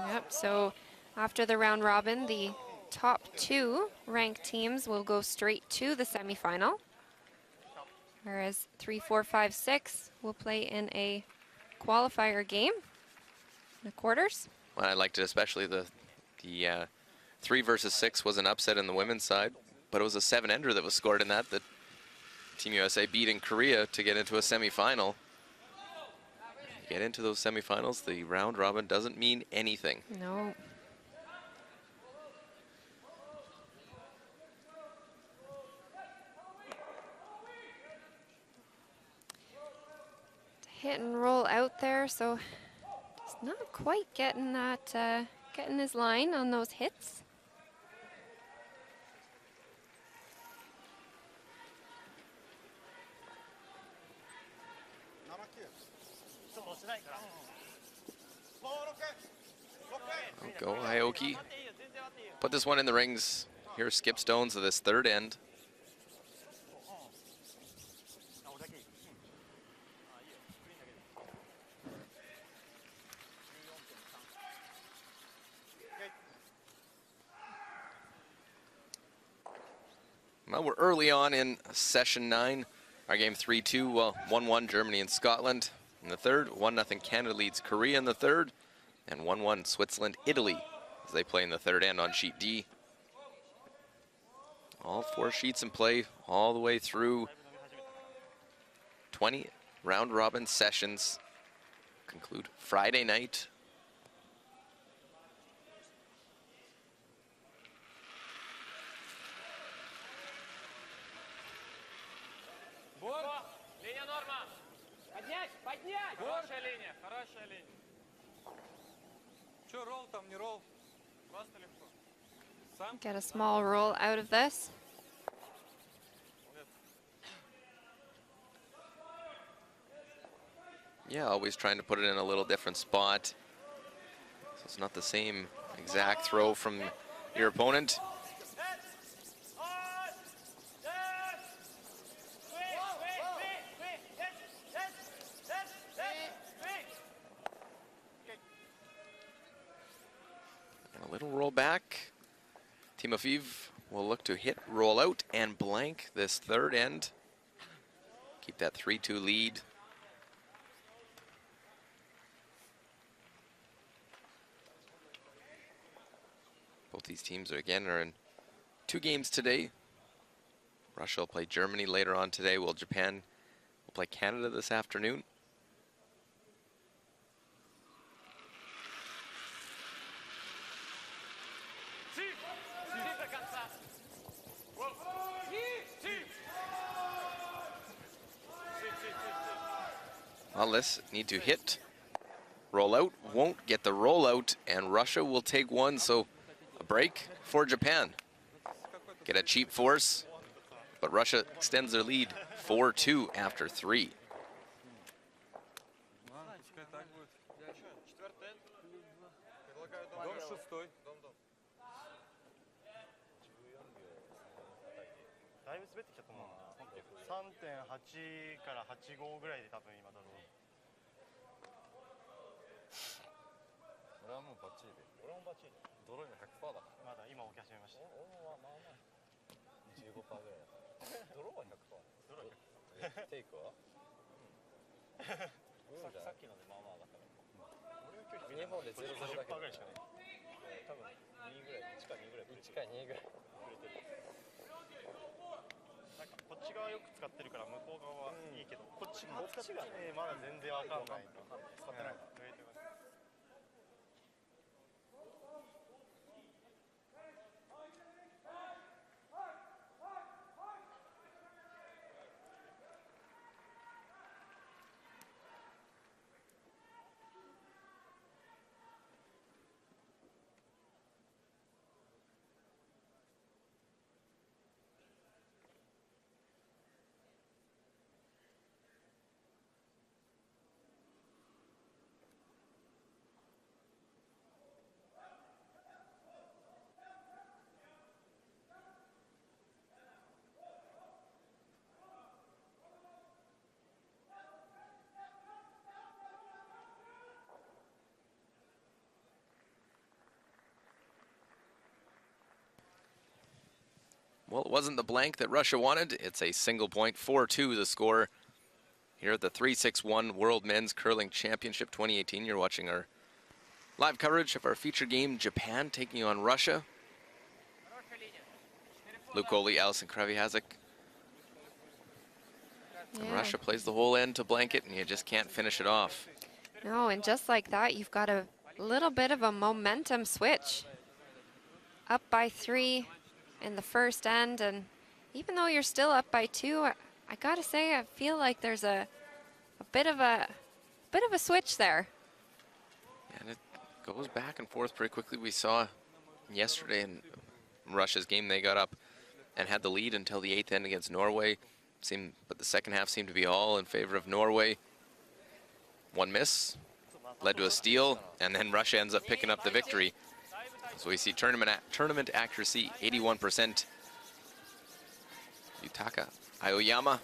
Speaker 2: Yep, so after the round robin, the top 2 ranked teams will go straight to the semifinal, whereas 3, 4, 5, 6 will play in a qualifier game in the quarters.
Speaker 1: Well, I liked it, especially the 3 versus 6 was an upset in the women's side, but it was a 7-ender that was scored in that. The Team USA beating Korea to get into a semifinal. You get into those semifinals, the round robin doesn't mean anything.
Speaker 2: No. Hit and roll out there, so just not quite getting that, getting his line on those hits.
Speaker 1: Go Aoki. Put this one in the rings. Here's Skip Stones of this third end. Well, we're early on in session 9. Our game 3-2, well, 1-1 Germany and Scotland in the third. 1-0 Canada leads Korea in the third. And 1-1 Switzerland, Italy as they play in the third end on sheet D. All 4 sheets in play all the way through 20 round robin sessions. Conclude Friday night.
Speaker 5: Линия норма. Поднять, поднять. Хорошая линия, хорошая линия. Че, ролл там, не ролл? Просто легко. Сам?
Speaker 2: Get a small roll out of this.
Speaker 1: Yeah, always trying to put it in a little different spot. So it's not the same exact throw from your opponent. And a little roll back. Timofeev will look to hit, roll out, and blank this third end. Keep that 3-2 lead. Both these teams are in 2 games today. Russia will play Germany later on today, while Japan will play Canada this afternoon. Well, this need to hit, roll out, won't get the roll out, and Russia will take one, so a break for Japan. Get a cheap force, but Russia extends their lead 4-2 after 3.
Speaker 5: Пускай так будет. Дом шестой.
Speaker 6: だいぶ滑ってきたと思うな。3.8 から85ぐらいで多分今だろう。
Speaker 3: 俺はもうバッチリで。俺もバッチリ。ドロー今 100% だから。
Speaker 6: まだ今置き始めました。
Speaker 3: 俺はまあまあ15%ぐらいだから。ドローは 100%。ドロー100%。テイクは？
Speaker 6: さっきのでまあまあだから。
Speaker 3: 俺は今日日本で0-0だけど。
Speaker 6: ぐらいしかない。多分2ぐらい、1か2ぐらい。
Speaker 3: 1か2ぐらい。
Speaker 6: なんかこっち側よく使ってるから向こう側はいいけど、こっち側使ってまだ全然わかんない。使ってない。
Speaker 1: Well, it wasn't the blank that Russia wanted. It's a single point, 4-2 the score here at the 361 World Men's Curling Championship 2018. You're watching our live coverage of our feature game, Japan taking on Russia. Luke Oley, Allison Kravihazik. And Russia plays the whole end to blanket, and you just can't finish it off.
Speaker 2: No, and just like that, you've got a little bit of a momentum switch. Up by 3 in the first end, and even though you're still up by 2, I gotta say I feel like there's a bit of a switch there.
Speaker 1: And it goes back and forth pretty quickly. We saw yesterday in Russia's game, they got up and had the lead until the 8th end against Norway. But the second half seemed to be all in favor of Norway. One miss led to a steal, and then Russia ends up picking up the victory. So we see tournament accuracy 81%. Yutaka Aoyama.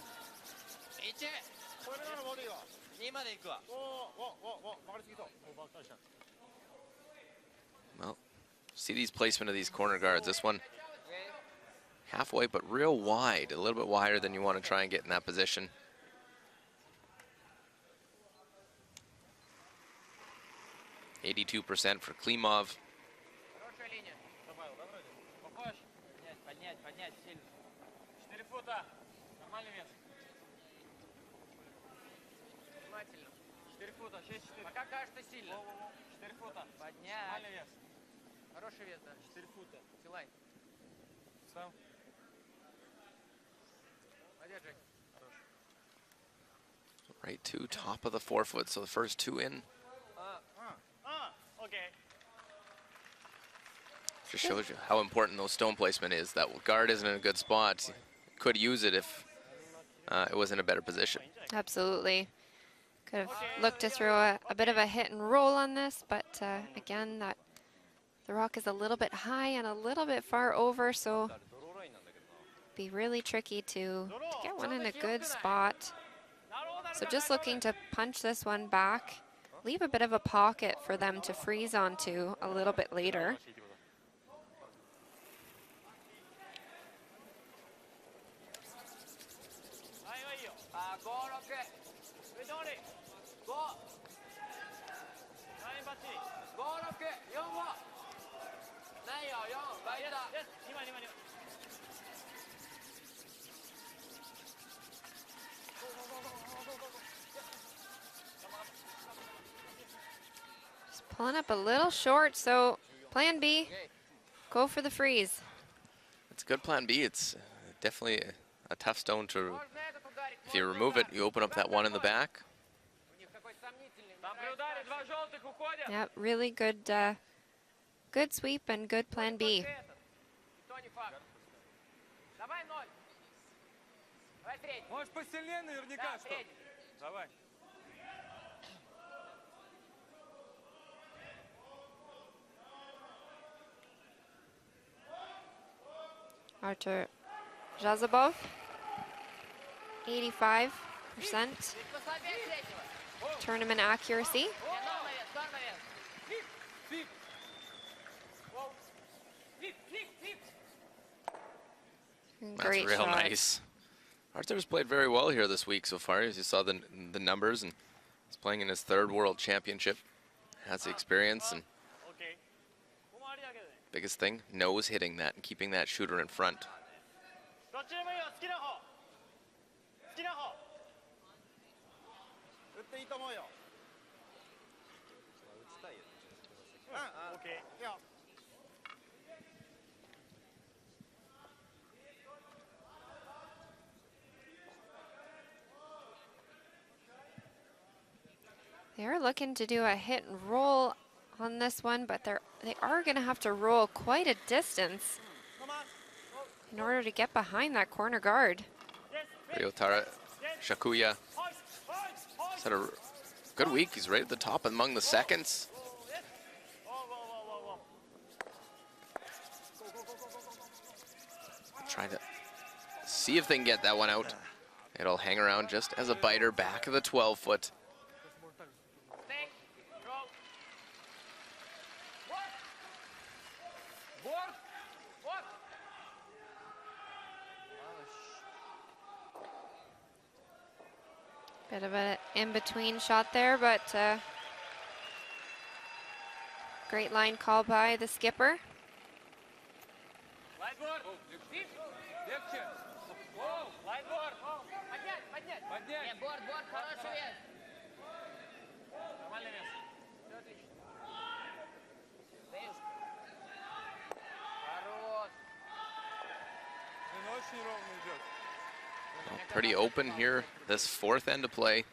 Speaker 1: Well, see these placement of these corner guards. This one halfway, but real wide, a little bit wider than you want to try and get in that position. %82% for Klimov.
Speaker 5: Поднять сильно. 4 фута. Нормальный вес. Внимательно. 4 фута, 6-4. Пока кажется сильно. 4 фута. Поднять. Нормальный вес. Хороший вес, да. 4 фута. Силай. Сам. Молодец, Жень.
Speaker 1: Right to top of the 4 foot, so the first 2 in.
Speaker 6: Okay.
Speaker 1: Just shows you how important those stone placement is. That guard isn't in a good spot. Could use it if it was in a better position.
Speaker 2: Absolutely. Could have looked to throw a bit of a hit and roll on this, but again, the rock is a little bit high and a little bit far over, so be really tricky to get one in a good spot. So just looking to punch this one back, leave a bit of a pocket for them to freeze onto a little bit later. Just pulling up a little short, so plan B, go for the freeze.
Speaker 1: It's a good plan B. It's definitely a tough stone to, if you remove it, you open up that one in the back.
Speaker 2: Yep, really good, good sweep and good plan B.
Speaker 5: Можешь посильнее наверняка, что? Давай.
Speaker 2: Artur Jazabov, 85% tournament accuracy. Great
Speaker 1: That's real
Speaker 2: shot.
Speaker 1: nice. Artur's played very well here this week so far. As you saw the numbers, and he's playing in his 3rd World Championship. Has the experience, and biggest thing, knows hitting that and keeping that shooter in front.
Speaker 6: Okay. Yeah.
Speaker 2: They're looking to do a hit and roll on this one, but they are going to have to roll quite a distance in order to get behind that corner guard.
Speaker 1: Ryotaro Shakuya has had a good week. He's right at the top among the seconds. Trying to see if they can get that one out. It'll hang around just as a biter back of the 12 foot.
Speaker 2: Bit of an in-between shot there, but great line call by the skipper.
Speaker 5: Лайтборд! Легче! Лайтборд! Поднять, поднять! Поднять! Нет, борт, борт, хороший вес! Нормальный вес. Все отлично. Стоишь. Хорош!
Speaker 4: Он очень ровно идет.
Speaker 1: Pretty open here, this fourth end of play.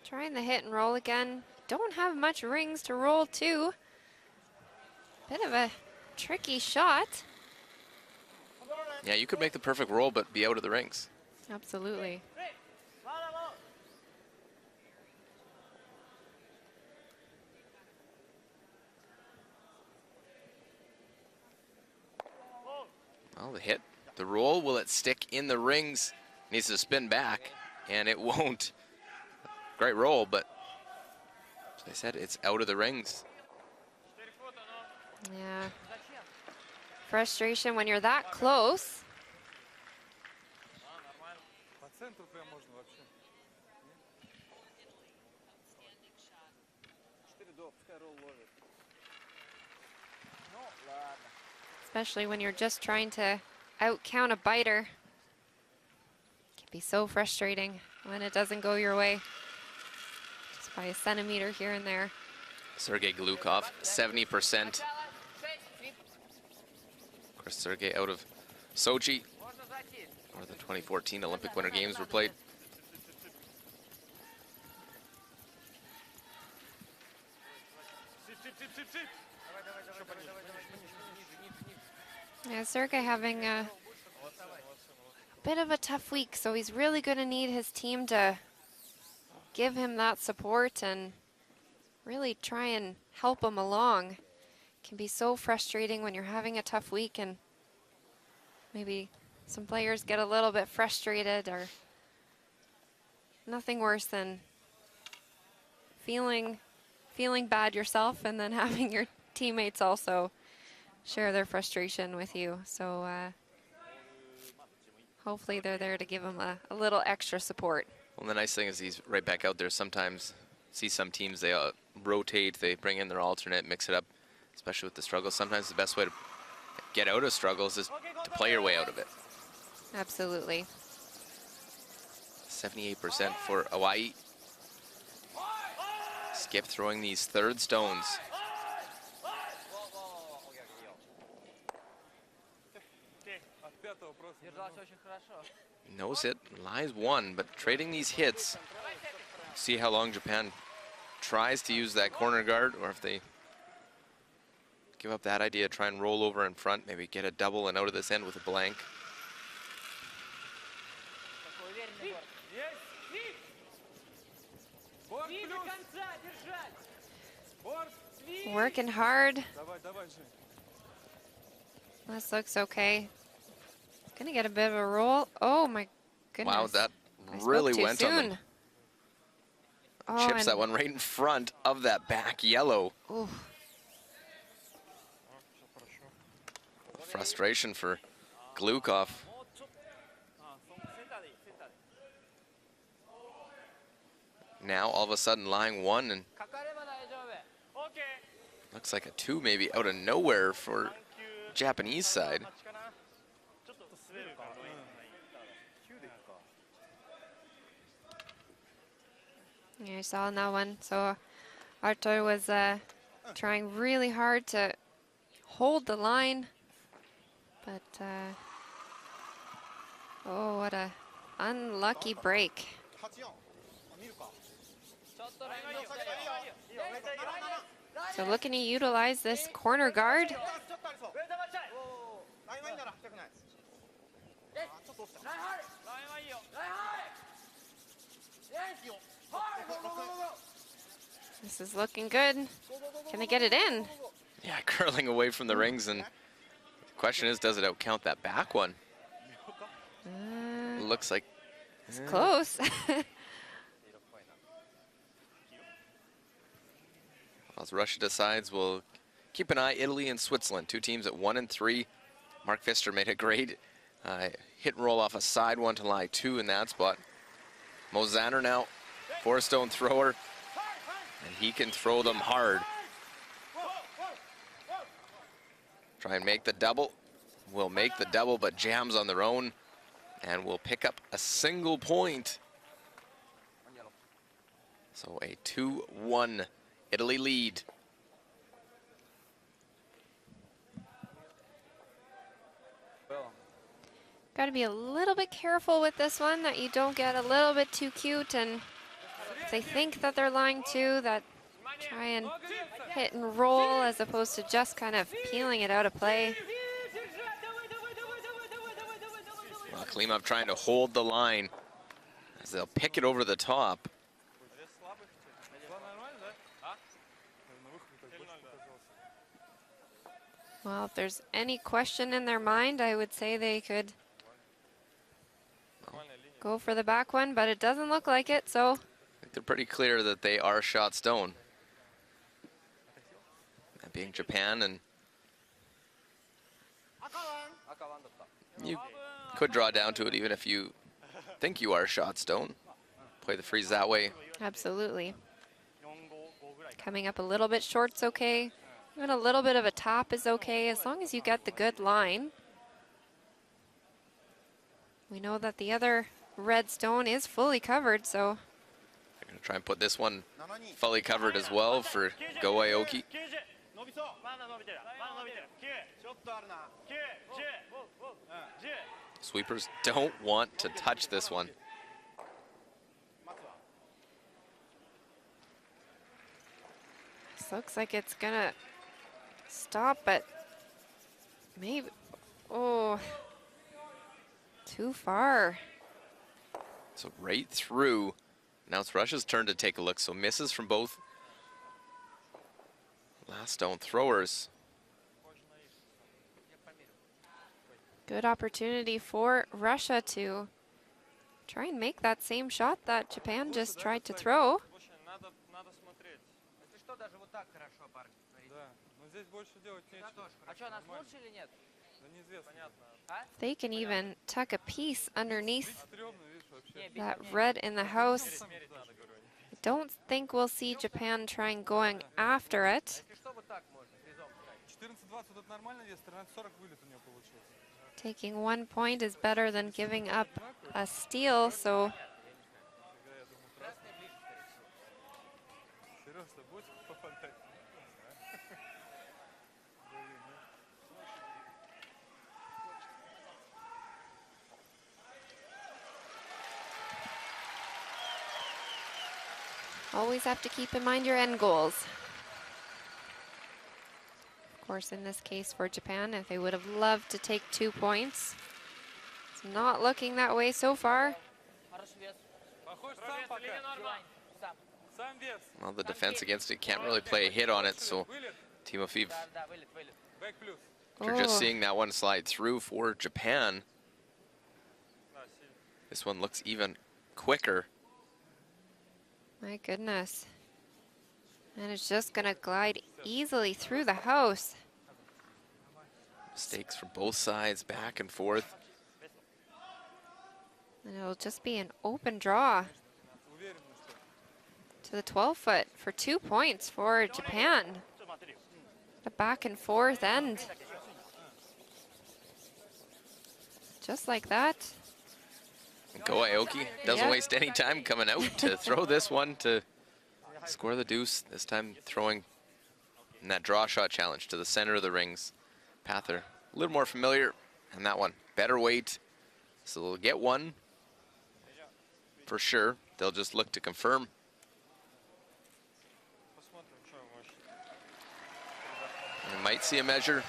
Speaker 2: Trying the hit and roll again. Don't have much rings to roll to. Bit of a tricky shot.
Speaker 1: Yeah, you could make the perfect roll, but be out of the rings.
Speaker 2: Absolutely.
Speaker 1: Well, the hit, the roll, will it stick in the rings? Needs to spin back, and it won't. Great roll, but as I said, it's out of the rings.
Speaker 2: Yeah. Frustration when you're that close.
Speaker 4: По центру прям можно вообще.
Speaker 3: 4 до, пускай ролл ловит. Ну, ладно.
Speaker 2: Especially when you're just trying to out-count a biter. It can be so frustrating when it doesn't go your way. Just by a centimeter here and there.
Speaker 1: Sergei Glukov, 70%. Of course, Sergei out of Sochi,
Speaker 5: Можно зайти.
Speaker 1: where the 2014 Olympic Winter Games were played.
Speaker 2: Yeah, Sergei having a bit of a tough week, so he's really going to need his team to give him that support and really try and help him along. It can be so frustrating when you're having a tough week and maybe some players get a little bit frustrated, or nothing worse than feeling bad yourself and then having your teammates also share their frustration with you. So hopefully they're there to give him a little extra support.
Speaker 1: Well, the nice thing is he's right back out there. Sometimes see some teams, they rotate, they bring in their alternate, mix it up, especially with the struggles. Sometimes the best way to get out of struggles is to play your way out of it.
Speaker 2: Absolutely.
Speaker 1: 78% for Hawaii. Skip throwing these third stones.
Speaker 4: От пятого просто.
Speaker 5: Держался очень хорошо.
Speaker 1: Nose hit, lies one, but trading these hits. See how long Japan tries to use that corner guard, or if they give up that idea, try and roll over in front, maybe get a double and out of this end with a blank.
Speaker 5: Такой уверенный борт. И до конца держать.
Speaker 4: Борт.
Speaker 2: Working hard.
Speaker 4: Давай, давай, Жень.
Speaker 2: This looks okay. Gonna get a bit of a roll. Oh my goodness.
Speaker 1: Wow, that
Speaker 2: I spoke
Speaker 1: really
Speaker 2: too
Speaker 1: went on
Speaker 2: soon.
Speaker 1: them.
Speaker 2: Oh,
Speaker 1: Chips that
Speaker 2: and-
Speaker 1: one right in front of that back yellow.
Speaker 2: ooh.
Speaker 1: Frustration for Glukov. Now all of a sudden lying one, and
Speaker 5: かかれば大丈夫。
Speaker 1: looks like a two maybe out of nowhere for Japanese side.
Speaker 6: ちょっと滑るかな。9でいくか。
Speaker 2: Yeah, I saw in that one. So Artur was trying really hard to hold the line, but oh, what a unlucky break.
Speaker 6: 84。見るか。
Speaker 5: ちょっとライン下げて。
Speaker 2: So looking to utilize this corner guard.
Speaker 6: ちょっとありそう。ラインはいいなら痛くない。ちょっと落ちた。
Speaker 5: ラインハール。ラインはいいよ。ラインハール。いいよ。ハール。ゴーゴーゴーゴーゴー。
Speaker 2: This is looking good. Can they get it in?
Speaker 1: Yeah, curling away from the rings, and the question is, does it outcount that back one? Looks like
Speaker 2: It's close.
Speaker 1: as Russia decides, we'll keep an eye. Italy and Switzerland, two teams at 1 and 3. Mark Pfister made a great hit and roll off a side one to lie 2 in that spot. Mozaner now, 4-stone thrower, and he can throw them hard. Try and make the double. Will make the double, but jams on their own, and will pick up a single point. So a 2-1 Italy lead.
Speaker 2: Got to be a little bit careful with this one, that you don't get a little bit too cute, and if they think that they're lying to, that try and hit and roll as opposed to just kind of peeling it out of play.
Speaker 1: Well, Klimov trying to hold the line as they'll pick it over the top.
Speaker 2: Well, if there's any question in their mind, I would say they could go for the back one, but it doesn't look like it, so.
Speaker 1: I think they're pretty clear that they are shot stone. That being Japan, and you could draw down to it even if you think you are shot stone. Play the freeze that way.
Speaker 2: Absolutely. Coming up a little bit short's okay. Even a little bit of a top is okay, as long as you get the good line. We know that the other red stone is fully covered, so.
Speaker 1: They're gonna try and put this one fully covered as well for Go Aoki. Sweepers don't want to touch this one.
Speaker 2: This looks like it's gonna stop, but maybe, oh, too far.
Speaker 1: So right through. Now it's Russia's turn to take a look. So misses from both last stone throwers.
Speaker 2: Good opportunity for Russia to try and make that same shot that Japan just tried to throw.
Speaker 5: Если что, даже вот так хорошо, парни. Смотрите.
Speaker 4: Да, но здесь больше делать нечего.
Speaker 5: А что, нас лучше или нет?
Speaker 4: Да неизвестно. Понятно.
Speaker 2: They can even tuck a piece underneath
Speaker 4: Стрёмно, видишь, вообще.
Speaker 2: that red in the house. I don't think we'll see Japan trying going after it.
Speaker 5: Если что, вот так можно, призом ставить.
Speaker 4: 14-20 вот это нормальный вес, 13-40 вылет у него получился.
Speaker 2: Taking 1 point is better than giving up a steal, so
Speaker 4: Серьезно, будь пофантазировать.
Speaker 2: always have to keep in mind your end goals. Of course, in this case for Japan, if they would have loved to take 2 points, it's not looking that way so far.
Speaker 5: Хороший вес.
Speaker 4: Похож сам пока.
Speaker 5: Силань. Сам.
Speaker 4: Сам вес.
Speaker 1: Well, the defense against it can't really play a hit on it, so
Speaker 4: Вылет.
Speaker 1: Timofeev,
Speaker 5: Да, да, вылет, вылет.
Speaker 4: Бэк плюс.
Speaker 1: after just
Speaker 2: Oh.
Speaker 1: seeing that one slide through for Japan,
Speaker 4: Да, сильно.
Speaker 1: this one looks even quicker.
Speaker 2: My goodness. And it's just gonna glide easily through the house.
Speaker 1: Mistakes from both sides, back and forth.
Speaker 2: And it'll just be an open draw
Speaker 4: Уверен, что.
Speaker 2: to the 12-foot for 2 points for Japan. A back and forth end. Just like that.
Speaker 1: Go Aoki doesn't
Speaker 2: Yeah.
Speaker 1: waste any time coming out to throw this one to score the deuce, this time throwing in that draw shot challenge to the center of the rings. Pather, a little more familiar, and that one, better weight. So they'll get one for sure. They'll just look to confirm.
Speaker 4: Посмотрим, что может.
Speaker 1: We might see a measure.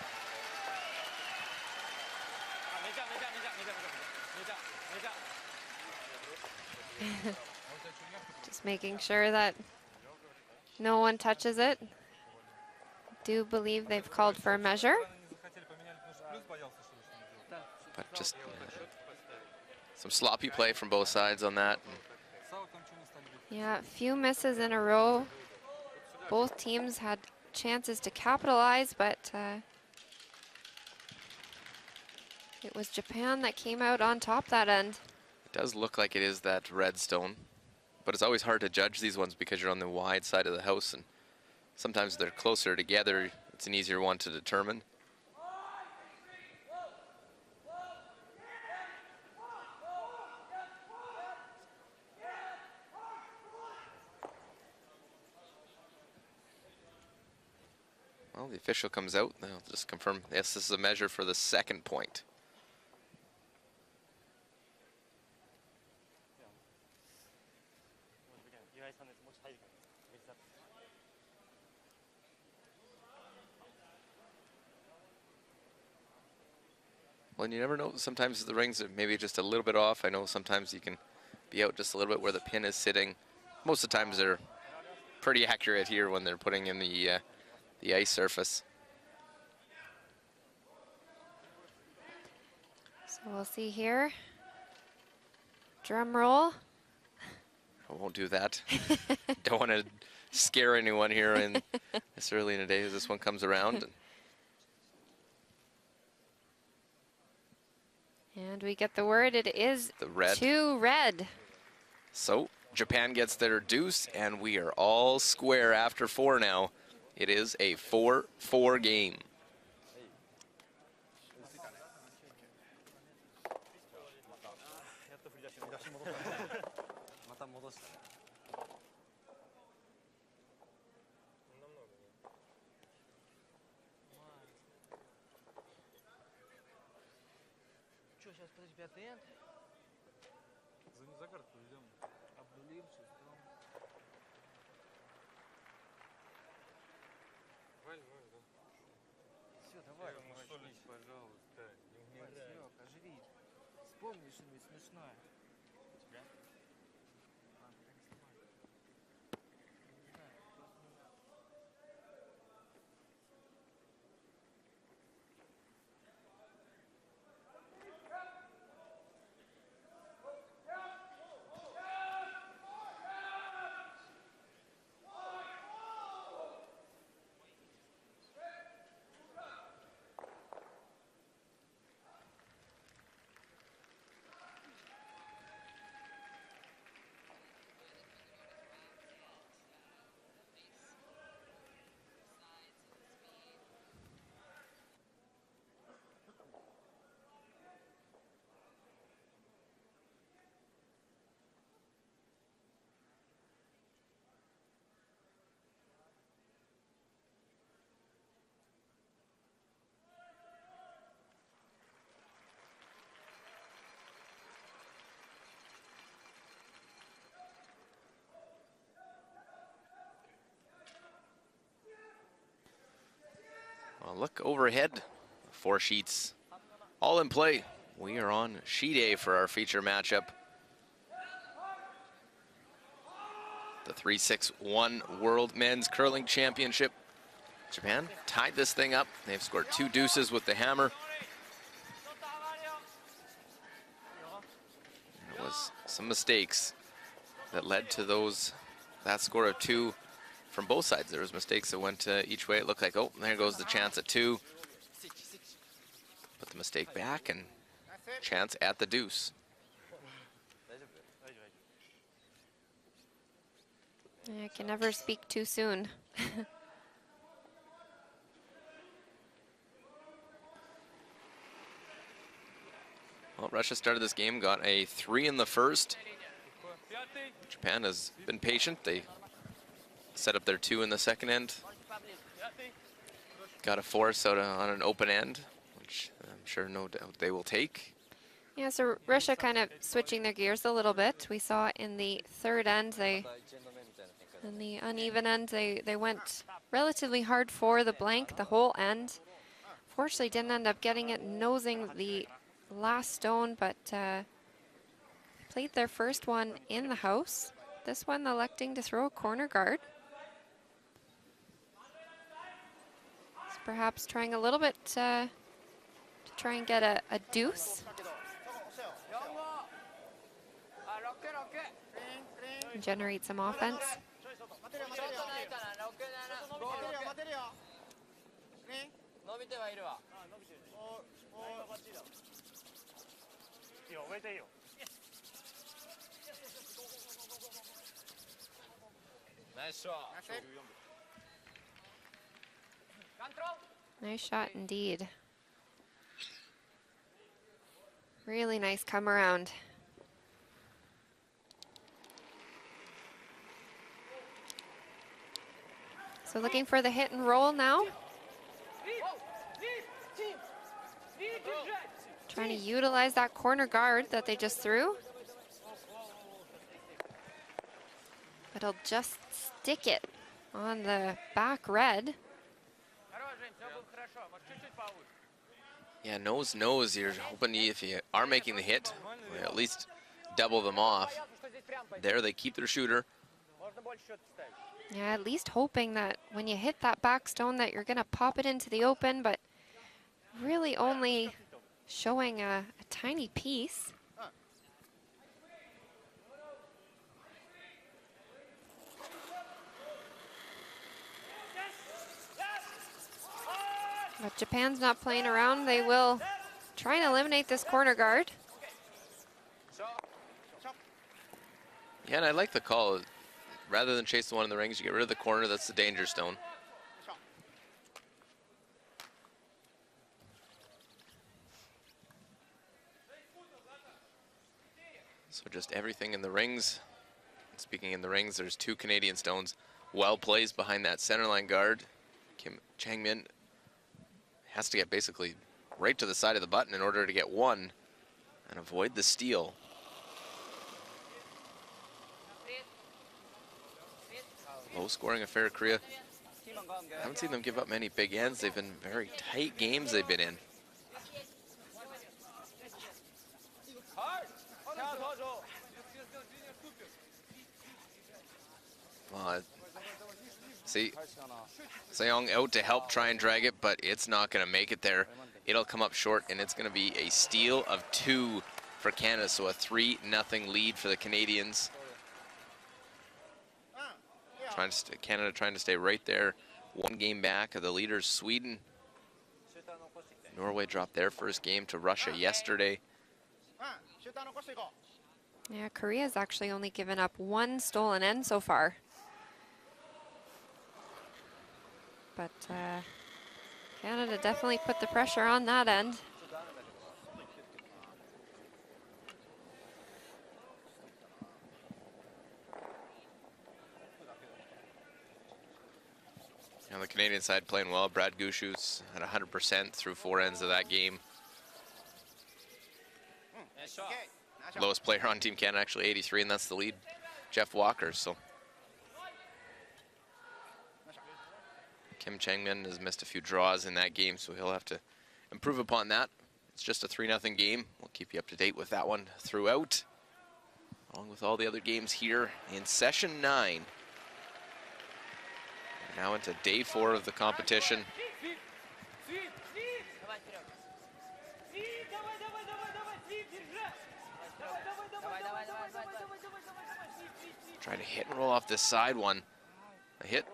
Speaker 2: Just making sure that no one touches it. Do believe they've called for a measure.
Speaker 4: Не захотели поменять, потому что плюс боялся, что ли, что он делает.
Speaker 1: But just some sloppy play from both sides on that.
Speaker 4: Сау там что не стали бить.
Speaker 2: Yeah, a few misses in a row. Both teams had chances to capitalize, but It was Japan that came out on top that end.
Speaker 1: It does look like it is that red stone, but it's always hard to judge these ones because you're on the wide side of the house, and sometimes they're closer together. It's an easier one to determine. Well, the official comes out. They'll just confirm, yes, this is a measure for the second point. Well, and you never know. Sometimes the rings are maybe just a little bit off. I know sometimes you can be out just a little bit where the pin is sitting. Most of the times they're pretty accurate here when they're putting in the ice surface.
Speaker 2: So we'll see here. Drum roll.
Speaker 1: I won't do that. Don't want to scare anyone here in this early in the day as this one comes around.
Speaker 2: And we get the word, it is
Speaker 1: The red.
Speaker 2: 2 red.
Speaker 1: So Japan gets their deuce, and we are all square after 4 now. It is a 4-4 game.
Speaker 5: Что, сейчас, подожди, пятый энд? За карту идем. Обнулим, все сделаем.
Speaker 4: Валь, да.
Speaker 5: Все, давай.
Speaker 4: Солись, пожалуйста. Не умирай.
Speaker 5: Серег, оживи. Вспомни что-нибудь смешное.
Speaker 4: Тебя?
Speaker 5: Ладно, так не снимай. Не знаю, просто не знаю.
Speaker 1: Well, look overhead. 4 sheets all in play. We are on sheet A for our feature matchup. The 3-6-1 World Men's Curling Championship. Japan tied this thing up. They've scored 2 deuces with the hammer. There was some mistakes that led to that score of 2 from both sides. There was mistakes that went each way. It looked like, oh, there goes the chance at 2. Put the mistake back and chance at the deuce.
Speaker 2: I can never speak too soon.
Speaker 1: Well, Russia started this game, got a 3 in the first. Japan has been patient. They set up their 2 in the second end. Got a force out on an open end, which I'm sure no doubt they will take.
Speaker 2: Yeah, so Russia kind of switching their gears a little bit. We saw in the third end, in the uneven end, they went relatively hard for the blank the whole end. Fortunately, didn't end up getting it, nosing the last stone, but played their first one in the house. This one electing to throw a corner guard. So perhaps trying a little bit to try and get a deuce. And generate some offense.
Speaker 6: いいよ、植えていいよ。
Speaker 5: Nice shot.
Speaker 2: Nice shot indeed. Really nice come around. So looking for the hit and roll now. Trying to utilize that corner guard that they just threw. But he'll just stick it on the back red.
Speaker 1: Yeah, nose. You're hoping if you are making the hit, well, at least double them off. There they keep their shooter.
Speaker 2: Yeah, at least hoping that when you hit that back stone that you're gonna pop it into the open, but really only showing a tiny piece. But Japan's not playing around. They will try and eliminate this corner guard.
Speaker 1: Yeah, and I like the call. Rather than chase the one in the rings, you get rid of the corner. That's the danger stone. So just everything in the rings. Speaking in the rings, there's 2 Canadian stones. Well plays behind that centerline guard. Kim Changmin has to get basically right to the side of the button in order to get one and avoid the steal. Low-scoring affair, Korea. I haven't seen them give up many big ends. They've been very tight games they've been in. See, Seong out to help try and drag it, but it's not going to make it there. It'll come up short, and it's going to be a steal of 2 for Canada, so a 3-0 lead for the Canadians. Canada trying to stay right there, 1 game back of the leaders, Sweden. Norway dropped their first game to Russia yesterday.
Speaker 2: Yeah, Korea's actually only given up 1 stolen end so far. But Canada definitely put the pressure on that end.
Speaker 1: On the Canadian side playing well. Brad Gushus at 100% through 4 ends of that game. Lowest player on Team Canada, actually 83, and that's the lead, Jeff Walker. So Kim Changmin has missed a few draws in that game, so he'll have to improve upon that. It's just a 3-0 game. We'll keep you up to date with that one throughout, along with all the other games here in session 9. We're now into day 4 of the competition. Trying to hit and roll off this side one. A hit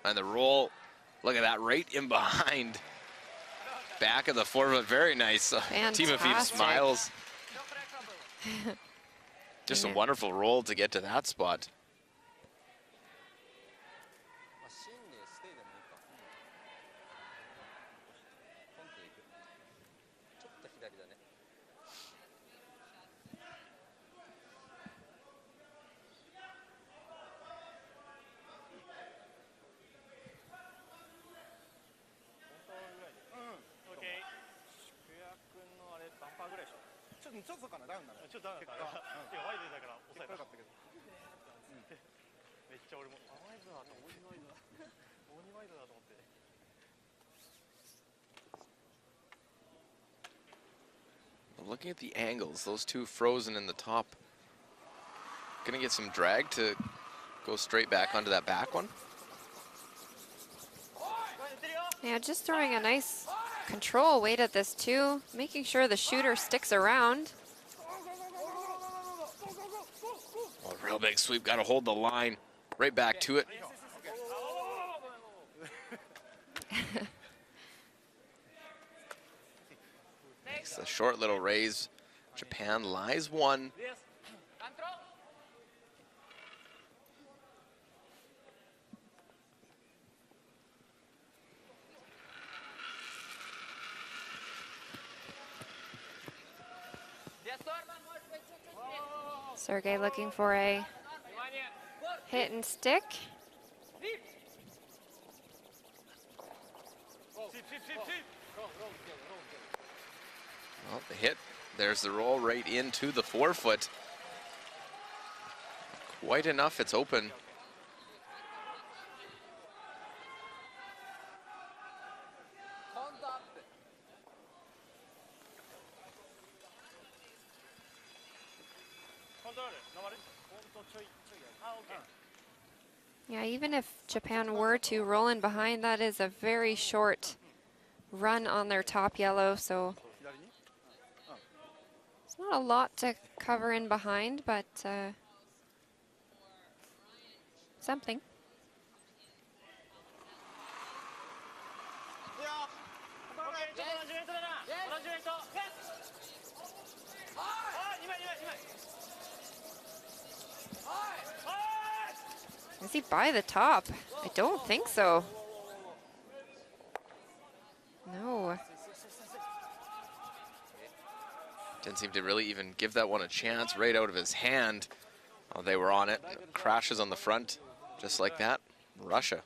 Speaker 1: and the roll. Look at that, right in behind. Back of the forward, very nice. Timofeev smiles. Just a wonderful roll to get to that spot. Looking at the angles, those 2 frozen in the top. Gonna get some drag to go straight back onto that back one.
Speaker 2: Yeah, just throwing a nice control weight at this too, making sure the shooter sticks around.
Speaker 1: Oh, real big sweep, gotta hold the line. Right back to it. It's a short little raise. Japan lies one.
Speaker 5: Control. Без торма, может быть, чуть-чуть вниз.
Speaker 2: Sergey looking for a
Speaker 5: Внимание.
Speaker 2: hit and stick.
Speaker 1: Well, the hit, there's the roll right into the forefoot. Quite enough, it's open.
Speaker 5: Contact.
Speaker 2: Yeah, even if Japan were to roll in behind, that is a very short run on their top yellow, so it's not a lot to cover in behind, but something. Is he by the top? I don't think so. No.
Speaker 1: Didn't seem to really even give that one a chance, right out of his hand. Oh, they were on it. Crashes on the front, just like that. Russia.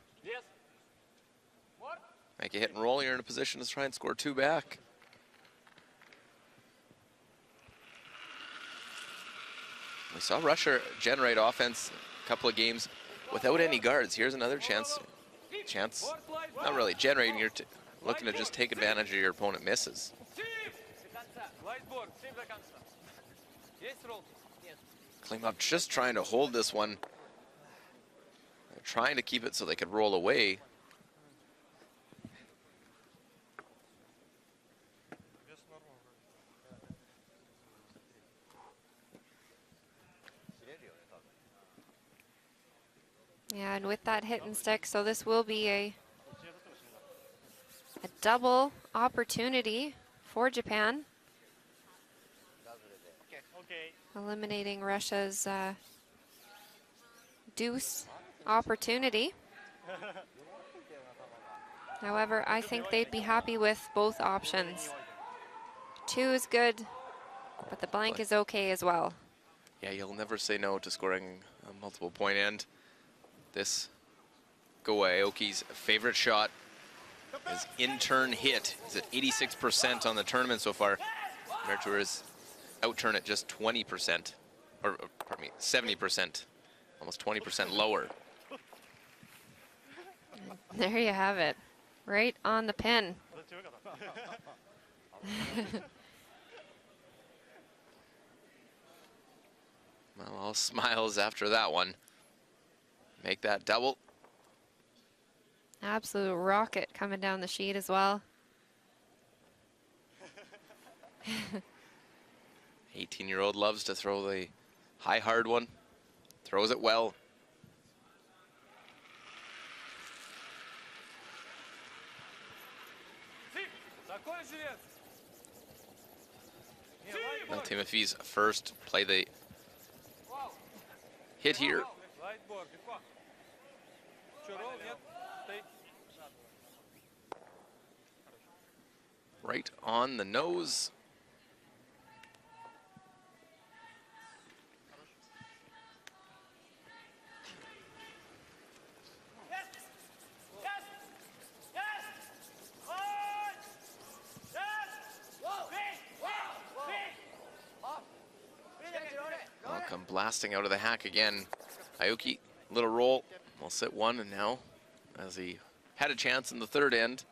Speaker 1: Make a hit and roll, you're in a position to try and score two back. We saw Russia generate offense a couple of games without any guards. Here's another chance. Not really generating, you're looking to just take advantage of your opponent misses. Klimov just trying to hold this one. They're trying to keep it so they could roll away.
Speaker 2: Yeah, and with that hit and stick, so this will be a double opportunity for Japan, eliminating Russia's deuce opportunity. However, I think they'd be happy with both options. Two is good, but the blank is okay as well.
Speaker 1: Yeah, you'll never say no to scoring a multiple point end. This Go Aoki's favorite shot. His in-turn hit is at 86% on the tournament so far. Mertur is out-turn at just 20%, or pardon me, 70%, almost 20% lower.
Speaker 2: There you have it, right on the pin.
Speaker 1: Well, all smiles after that one. Make that double.
Speaker 2: Absolute rocket coming down the sheet as well.
Speaker 1: 18-year-old loves to throw the high hard one. Throws it well. Now Timofey's first play the hit here. Right on the nose. I'll come blasting out of the hack again. Aoki, little roll, will sit one, and now, as he had a chance in the third end,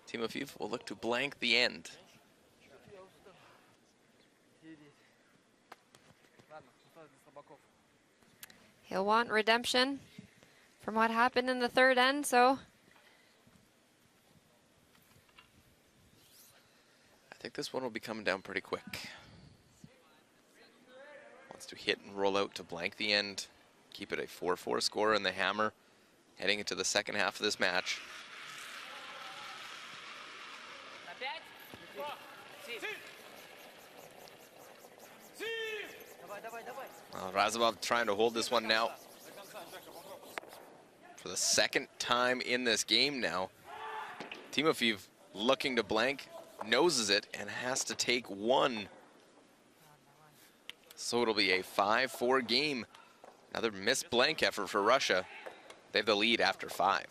Speaker 1: Timofeyev will look to blank the end.
Speaker 2: He'll want redemption from what happened in the third end, so.
Speaker 1: I think this one will be coming down pretty quick. Wants to hit and roll out to blank the end. Keep it a 4-4 score in the hammer, heading into the second half of this match. Razumov trying to hold this one now. For the second time in this game now. Timofeev looking to blank, noses it, and has to take one. So it'll be a 5-4 game. Another missed blank effort for Russia. They have the lead after 5.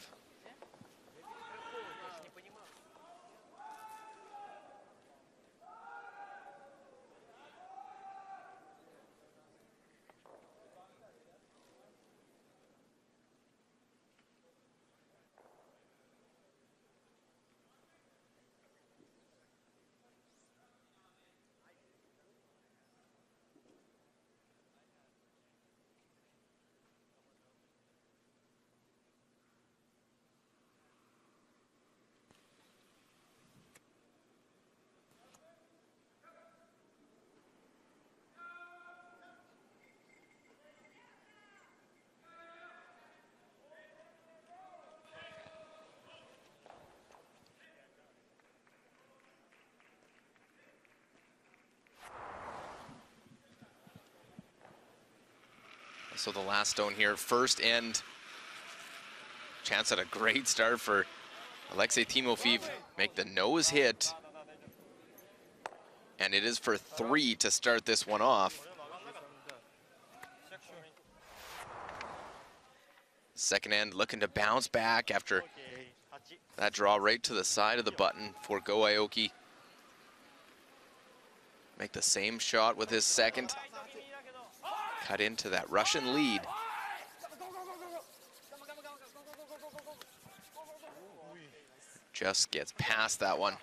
Speaker 1: So the last stone here, first end. Chance at a great start for Alexei Timofeev. Make the nose hit. And it is for 3 to start this one off. Second end looking to bounce back after that draw right to the side of the button for Go Aoki. Make the same shot with his second. Cut into that Russian lead. Just gets past that one.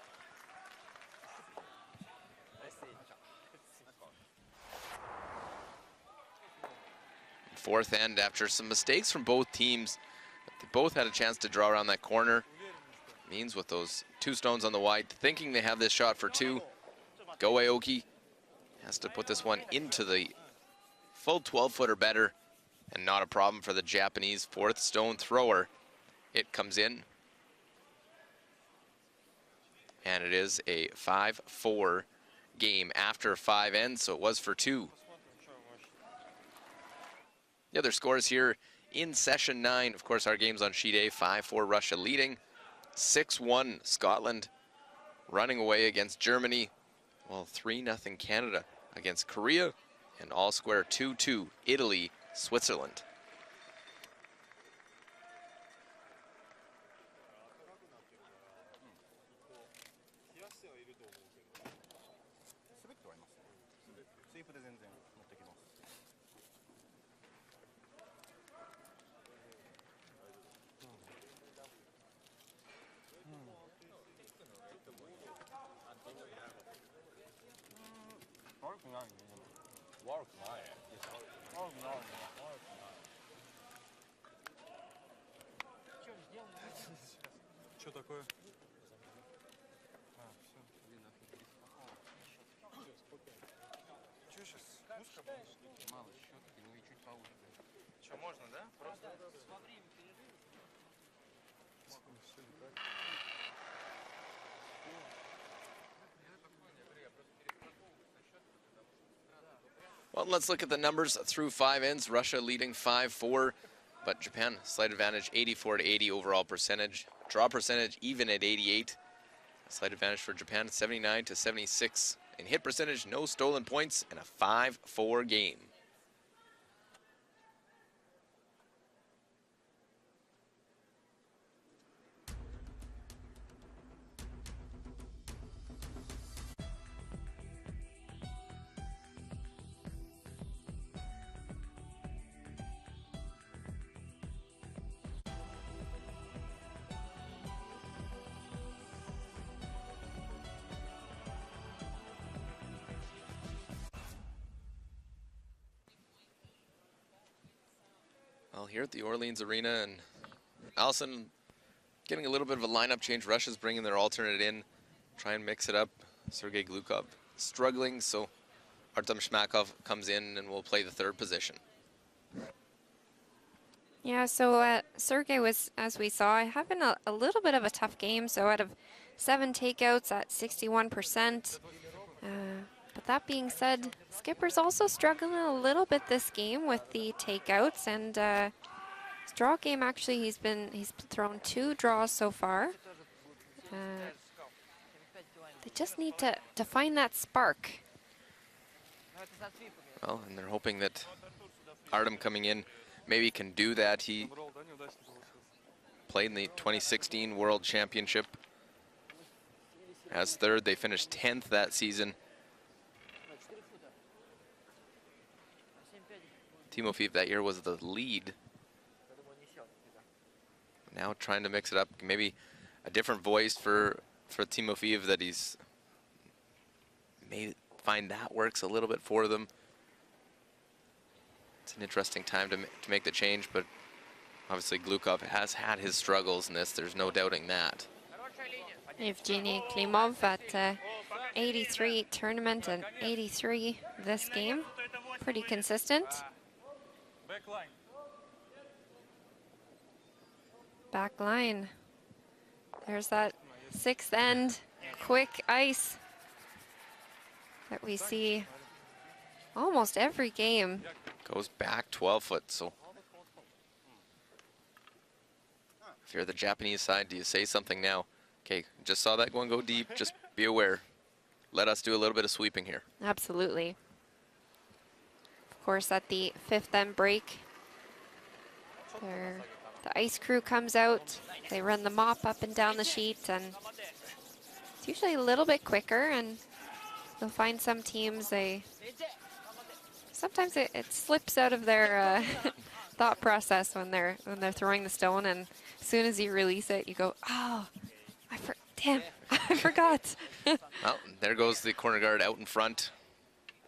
Speaker 1: Fourth end after some mistakes from both teams. They both had a chance to draw around that corner. Means with those 2 stones on the wide, thinking they have this shot for 2. Go Aoki has to put this one into the full 12-foot or better, and not a problem for the Japanese 4th stone thrower. It comes in, and it is a 5-4 game after 5 ends, so it was for 2. The other scores here in session 9, of course, our game's on sheet A. 5-4 Russia leading, 6-1 Scotland running away against Germany, well, 3-0 Canada against Korea, and all square 2-2 Italy, Switzerland.
Speaker 4: Что такое? Что сейчас?
Speaker 5: Мало щетки, ну и чуть поуже.
Speaker 4: Что, можно, да? Просто?
Speaker 1: Well, let's look at the numbers through 5 ends. Russia leading 5-4, but Japan slight advantage 84-80 overall percentage. Draw percentage even at 88. Slight advantage for Japan 79-76. In hit percentage, no stolen points, and a 5-4 game. Well, here at the Orleans Arena, and Allison getting a little bit of a lineup change. Russia's bringing their alternate in, try and mix it up. Sergei Glukov struggling, so Artem Shmakov comes in and will play the 3rd position.
Speaker 2: Yeah, so Sergey was, as we saw, having a little bit of a tough game. So out of 7 takeouts at 61%, But that being said, Skipper's also struggling a little bit this game with the takeouts, and his draw game actually he's thrown 2 draws so far. They just need to find that spark.
Speaker 1: Well, and they're hoping that Artem coming in maybe can do that. He played in the 2016 World Championship as third. They finished 10th that season. Timofeev that year was the lead. Now trying to mix it up, maybe a different voice for Timofeev, that he's may find that works a little bit for them. It's an interesting time to make the change, but obviously Glukov has had his struggles in this. There's no doubting that.
Speaker 2: Evgeny Klimov at 83 tournament and 83 this game. Pretty consistent. Back line. There's that 6th end quick ice that we see almost every game.
Speaker 1: Goes back 12 foot, so if you're the Japanese side, do you say something now? Okay, just saw that one go deep, just be aware. Let us do a little bit of sweeping here.
Speaker 2: Absolutely. Of course, at the 5th end break, the ice crew comes out. They run the mop up and down the sheet, and it's usually a little bit quicker, and you'll find some teams, sometimes it slips out of their thought process when they're throwing the stone, and as soon as you release it, you go, oh, damn, I forgot.
Speaker 1: Well, there goes the corner guard out in front.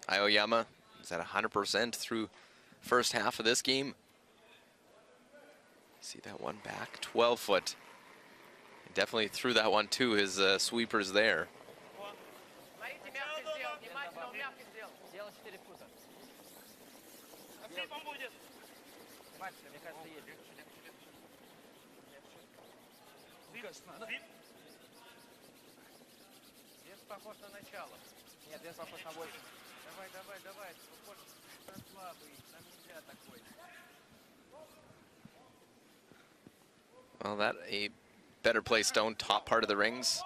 Speaker 1: Aoyama is at 100% through first half of this game. See that one back, 12 foot. Definitely threw that one too, his sweepers there.
Speaker 5: Вес похож на начало. Нет, вес похож на 8. Давай, давай, давай. Похож на слабый. Нам нельзя такой.
Speaker 1: Well, that a better play stone, top part of the rings.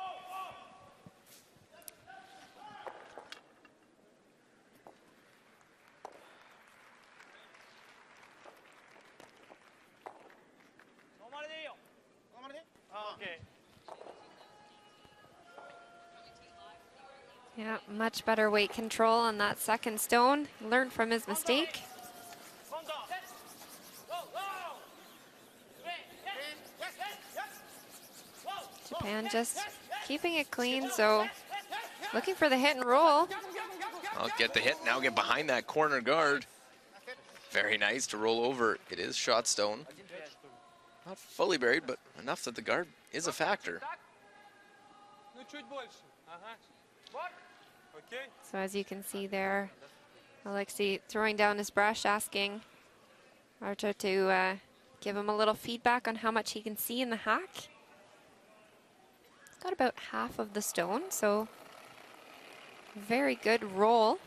Speaker 2: Yeah, much better weight control on that second stone. Learned from his mistake. Japan just keeping it clean, so looking for the hit and roll.
Speaker 1: I'll get the hit, now get behind that corner guard. Very nice to roll over. It is shot stone. Not fully buried, but enough that the guard is a factor.
Speaker 2: So as you can see there, Alexei throwing down his brush, asking Arto to give him a little feedback on how much he can see in the hack. He's got about half of the stone, so very good roll.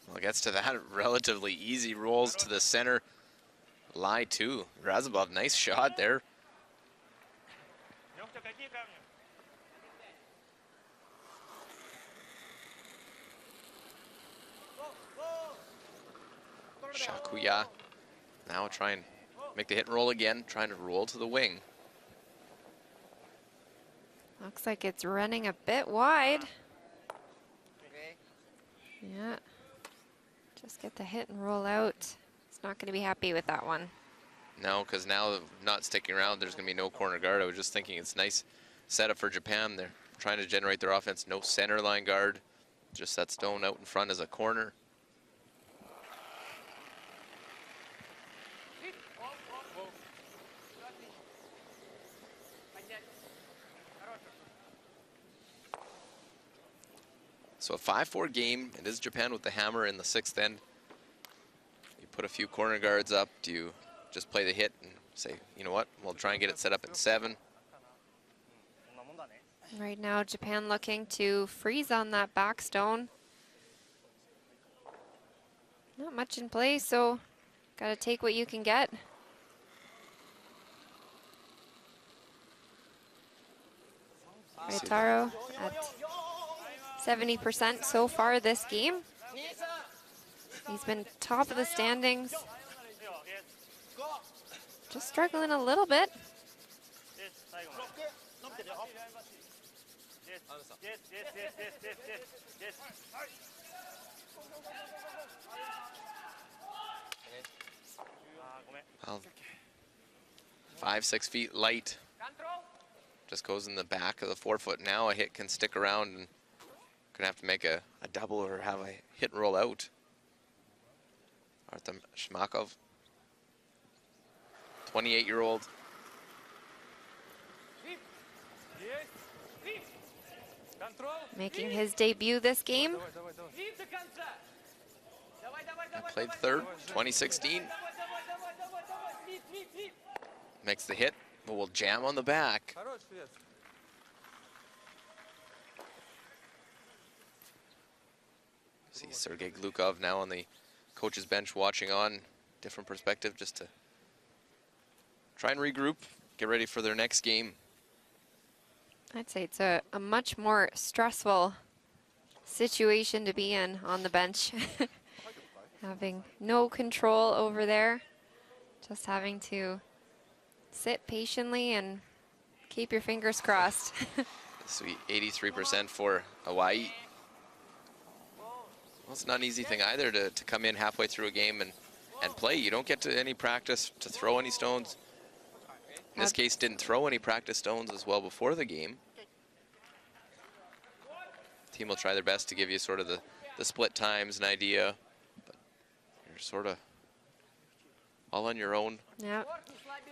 Speaker 1: Well, it gets to that relatively easy rolls to the center. Lie too. Razubov, nice shot there. Shakuya now try and make the hit and roll again, trying to roll to the wing.
Speaker 2: Looks like it's running a bit wide. Yeah. Just get the hit and roll out. He's not going to be happy with that one.
Speaker 1: No, because now not sticking around, there's going to be no corner guard. I was just thinking it's nice setup for Japan. They're trying to generate their offense. No center line guard. Just that stone out in front as a corner. So a 5-4 game. It is Japan with the hammer in the 6th end. You put a few corner guards up. Do you just play the hit and say, you know what, we'll try and get it set up in 7?
Speaker 2: Right now, Japan looking to freeze on that back stone. Not much in play, so gotta take what you can get. Ryotaro at 70% so far this game. He's been top of the standings. Just struggling a little bit.
Speaker 1: Well, 5-6 feet light. Just goes in the back of the forefoot. Now a hit can stick around and gonna have to make a double or have a hit roll out. Artem Shmakov, 28-year-old.
Speaker 2: Making his debut this game.
Speaker 1: Played third, 2016. Makes the hit, but will jam on the back. See Sergei Glukov now on the coach's bench watching on. Different perspective just to try and regroup, get ready for their next game.
Speaker 2: I'd say it's a much more stressful situation to be in on the bench. Having no control over there. Just having to sit patiently and keep your fingers crossed.
Speaker 1: Sweet 83% for Hawaii. Well, it's not an easy thing either to come in halfway through a game and play. You don't get to any practice to throw any stones. In this case, didn't throw any practice stones as well before the game. Team will try their best to give you sort of the split times, an idea, but you're sort of all on your own.
Speaker 2: Yeah,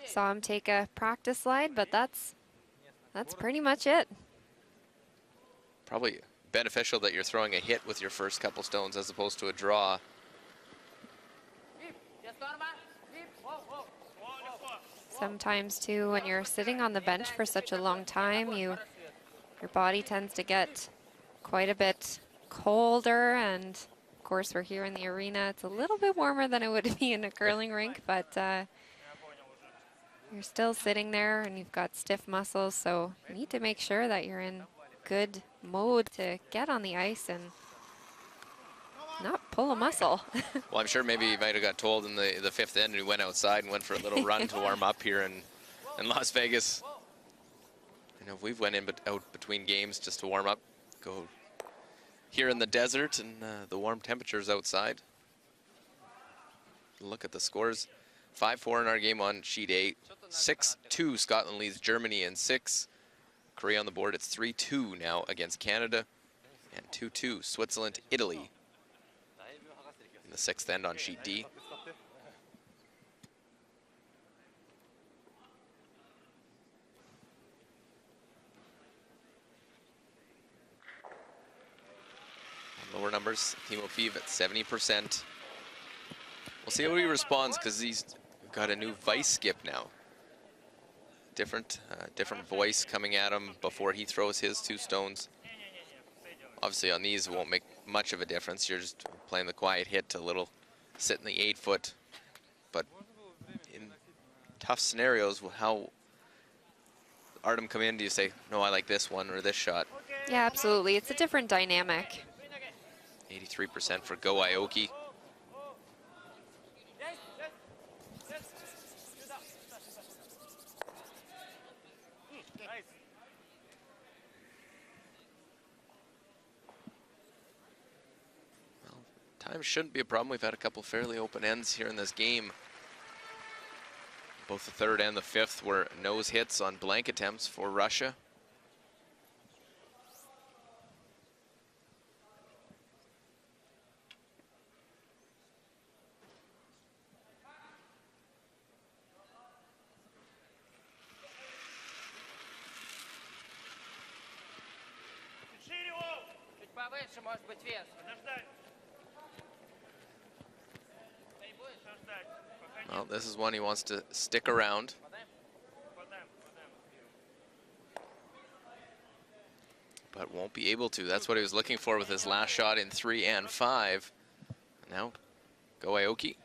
Speaker 2: saw him take a practice slide, but that's pretty much it.
Speaker 1: Probably beneficial that you're throwing a hit with your first couple stones as opposed to a draw.
Speaker 2: Sometimes too, when you're sitting on the bench for such a long time, your body tends to get quite a bit colder, and of course we're here in the arena. It's a little bit warmer than it would be in a curling rink, but you're still sitting there and you've got stiff muscles, so you need to make sure that you're in good mode to get on the ice and not pull a muscle.
Speaker 1: Well, I'm sure maybe he might have got told in the 5th end and he went outside and went for a little run to warm up here in Las Vegas. You know, we've went out between games just to warm up, go here in the desert and the warm temperatures outside. Look at the scores. 5-4 in our game on sheet 8. 6-2 Scotland leads Germany in 6. Korea on the board. It's 3-2 now against Canada, and 2-2 Switzerland, Italy in the 6th end on sheet D. Lower numbers, Timofeev at 70%. We'll see how he responds because he's got a new vice skip now. Different voice coming at him before he throws his 2 stones. Obviously on these it won't make much of a difference. You're just playing the quiet hit to little sit in the 8-foot. But in tough scenarios, how Artem come in, do you say, no, I like this one or this shot?
Speaker 2: Yeah, absolutely. It's a different dynamic.
Speaker 1: 83% for Go Aoki. Well, time shouldn't be a problem. We've had a couple fairly open ends here in this game. Both the 3rd and the 5th were nose hits on blank attempts for Russia.
Speaker 5: повыше, может быть, вес.
Speaker 1: Well, this is one he wants to stick around. But won't be able to. That's what he was looking for with his last shot in 3 and 5. Now, Go Aoki.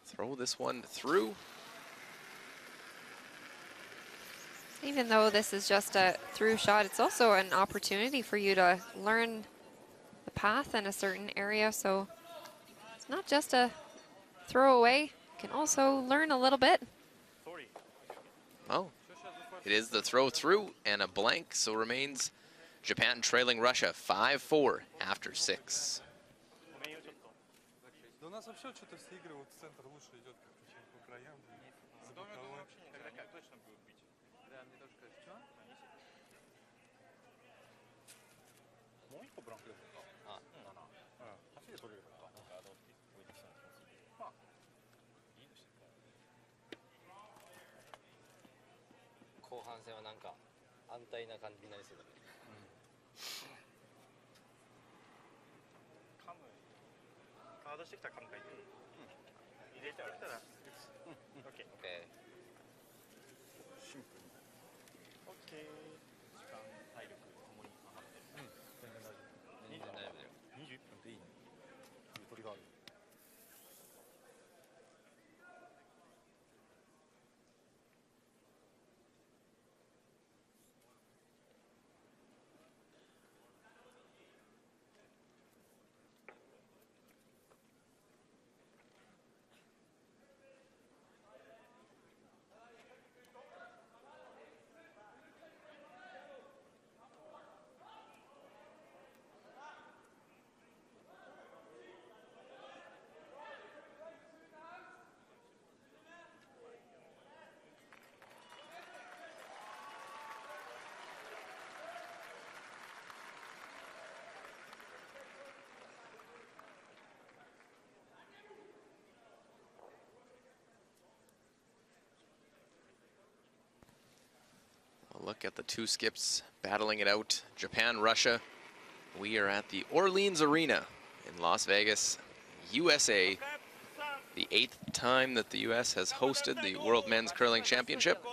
Speaker 1: Throw this one through.
Speaker 2: Even though this is just a through shot, it's also an opportunity for you to learn the path in a certain area. So it's not just a throwaway. You can also learn a little bit.
Speaker 1: Oh, it is the throw through and a blank, so remains Japan trailing Russia 5-4 after 6.
Speaker 7: Да у нас вообще что-то все игры вот центр лучше идет, чем по краям. За боковой.
Speaker 3: Тогда как точно будут бить? Да, мне тоже кажется. Что?
Speaker 6: もう一個ブランクでもいいか。あ、だな。走で取れるから。ガードって置いてきたんですよ。まあ、いいですね。
Speaker 3: 後半戦はなんか安泰な感じになりそうだね。
Speaker 6: カムガードしてきたカムがいい。入れてあげたら。オッケー。
Speaker 3: オッケー。
Speaker 6: シンプルに。オッケー。時間、体力ともに上がってる。全然大丈夫。
Speaker 3: 全然大丈夫だよ。
Speaker 6: 21分でいいね。ゆとりがある。
Speaker 1: Look at the two skips battling it out. Japan, Russia. We are at the Orleans Arena in Las Vegas, USA. The 8th time that the US has hosted the World Men's Curling Championship.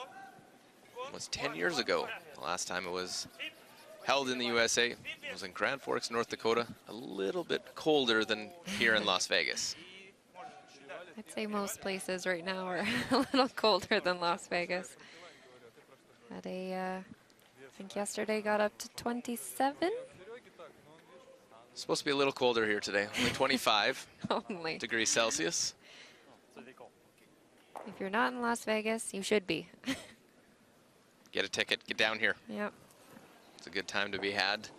Speaker 1: It was 10 years ago. The last time it was held in the USA it was in Grand Forks, North Dakota. A little bit colder than here in Las Vegas.
Speaker 2: I'd say most places right now are a little colder than Las Vegas. Had I think yesterday got up to 27.
Speaker 1: It's supposed to be a little colder here today, only 25
Speaker 2: Only.
Speaker 1: degrees Celsius.
Speaker 2: If you're not in Las Vegas, you should be.
Speaker 1: Get a ticket, get down here.
Speaker 2: Yep.
Speaker 1: It's a good time to be had.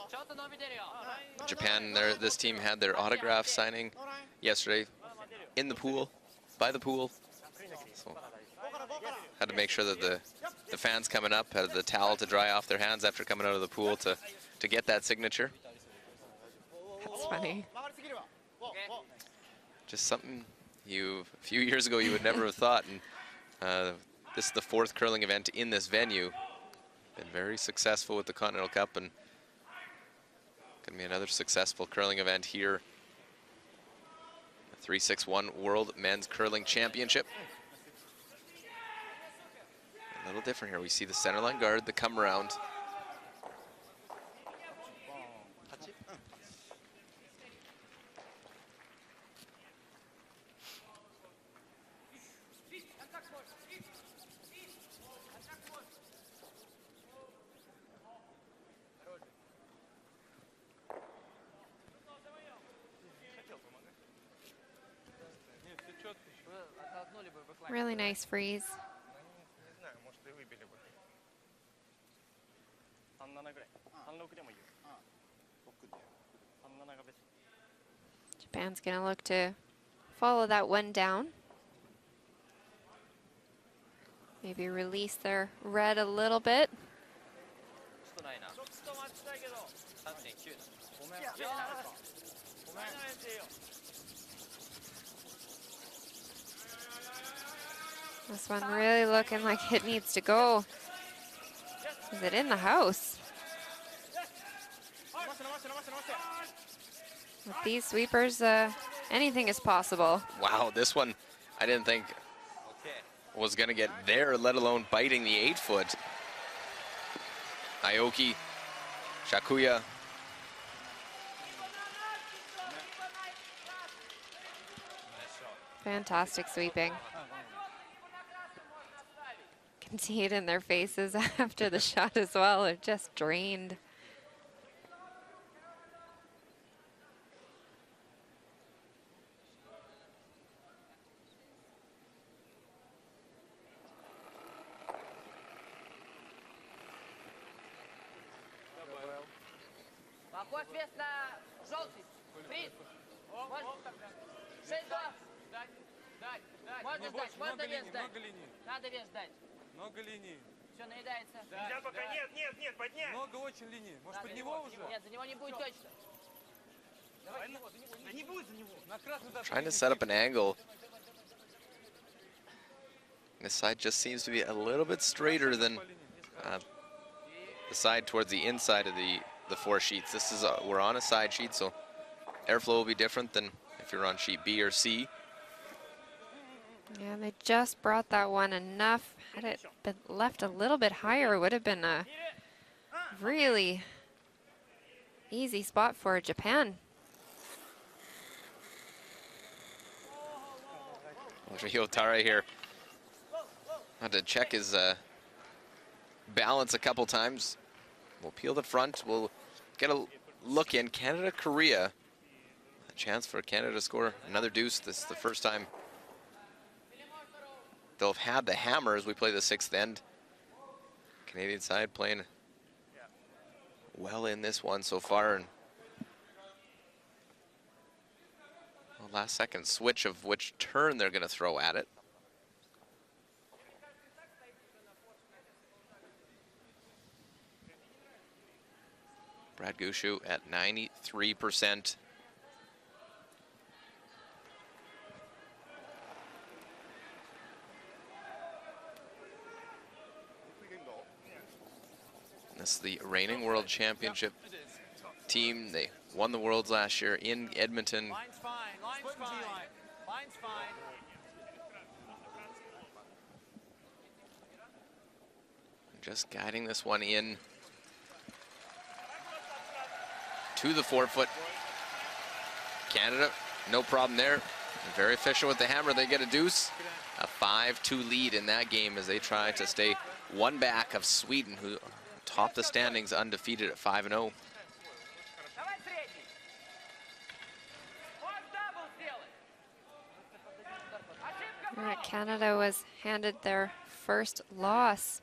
Speaker 5: ちょっと伸びてるよ。
Speaker 1: Japan, this team had their autograph signing yesterday in the pool, by the pool. So had to make sure that the fans coming up had the towel to dry off their hands after coming out of the pool to get that signature.
Speaker 2: That's funny.
Speaker 1: Just something a few years ago you would never have thought. And this is the 4th curling event in this venue. Been very successful with the Continental Cup, and gonna be another successful curling event here. The 3-6-1 World Men's Curling Championship. A little different here. We see the centerline guard, the come around.
Speaker 5: Оттолкнули бы бэклайн.
Speaker 2: Really nice freeze.
Speaker 6: Не знаю、может и выбили бы。37ぐらい。36でもいいよ。37がベスト。
Speaker 2: Japan's going to look to follow that one down. Maybe release their red a little bit.
Speaker 3: ちょっとないな。ちょっと待ちたいけど。3.9だ。
Speaker 6: ごめん。
Speaker 3: いや
Speaker 6: ごめん。
Speaker 2: This one really looking like it needs to go. Is it in the house? With these sweepers, anything is possible.
Speaker 1: Wow, this one I didn't think was going to get there, let alone biting the 8-foot. Aoki, Shakuya.
Speaker 2: Fantastic sweeping. Can see it in their faces after the shot as well. They're just drained.
Speaker 5: Поход вес на желтый. Фриз. Можно? 6-2. Дать. Можно сдать, можно вес сдать.
Speaker 7: Много линий.
Speaker 5: Надо вес сдать.
Speaker 7: Много линий.
Speaker 5: Все наедается.
Speaker 4: Нельзя пока, нет, поднять.
Speaker 7: Много очень линий. Может,
Speaker 5: Да,
Speaker 7: под
Speaker 5: за
Speaker 7: него уже?
Speaker 5: Нет, за него не будет точно.
Speaker 4: Да не будет за него.
Speaker 7: На красный дат.
Speaker 1: Trying to set up an angle. This side just seems to be a little bit straighter than the side towards the inside of the 4 sheets. This is we're on a side sheet, so airflow will be different than if you're on sheet B or C.
Speaker 2: Yeah, they just brought that one enough. Had it been left a little bit higher, it would have been a really easy spot for Japan.
Speaker 1: Ryotaro here had to check his balance a couple times. We'll peel the front. We'll get a look in. Canada, Korea. A chance for Canada to score another deuce. This is the first time they'll have had the hammer as we play the 6th end. Canadian side playing well in this one so far. And last second switch of which turn they're going to throw at it. Brad Gushue at 93%. This is the reigning world championship team. They won the Worlds last year in Edmonton.
Speaker 3: Line's fine. Line's fine. Line's fine.
Speaker 1: Just guiding this one in to the 4-foot. Canada, no problem there. Very efficient with the hammer. They get a deuce. A 5-2 lead in that game as they try to stay one back of Sweden, who top the standings undefeated at 5-0.
Speaker 5: Давай средний. Вот дабл сделай. Ошибка.
Speaker 2: All right, Canada was handed their first loss.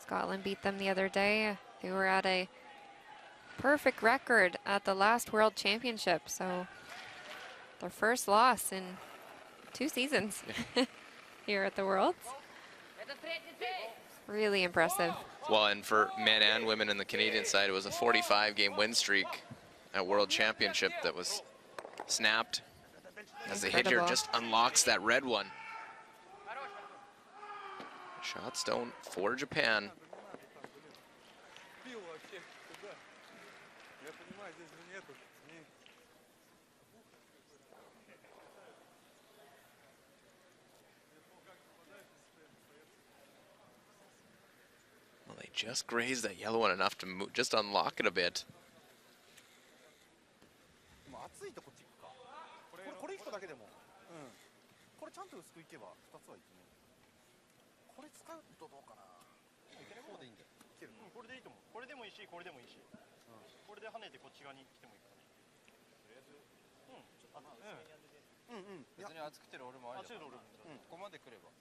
Speaker 2: Scotland beat them the other day. They were at a perfect record at the last World Championship, so their first loss in 2 seasons here at the Worlds.
Speaker 5: Это средний цель.
Speaker 2: Really impressive.
Speaker 1: Well, and for men and women in the Canadian side, it was a 45-game win streak at World Championship that was snapped as the hit here
Speaker 2: Incredible.
Speaker 1: just unlocks that red one. Shot stone for Japan.
Speaker 7: Бил вообще туда. Я понимаю, здесь же нету.
Speaker 1: Well, they just grazed that yellow one enough to just unlock it a bit.
Speaker 6: 今熱いとこっち行くかこれ1個だけでもこれちゃんと薄くいけば2つはいくねこれ使うとどうかなこうでいいんだよいける
Speaker 4: これでいいと思う。これでもいいし、これでもいいし。これで跳ねてこっち側に来てもいいからね。
Speaker 6: いや
Speaker 3: 別に熱くてる俺もありだから。
Speaker 4: 熱いの俺も
Speaker 3: ここまで来れば。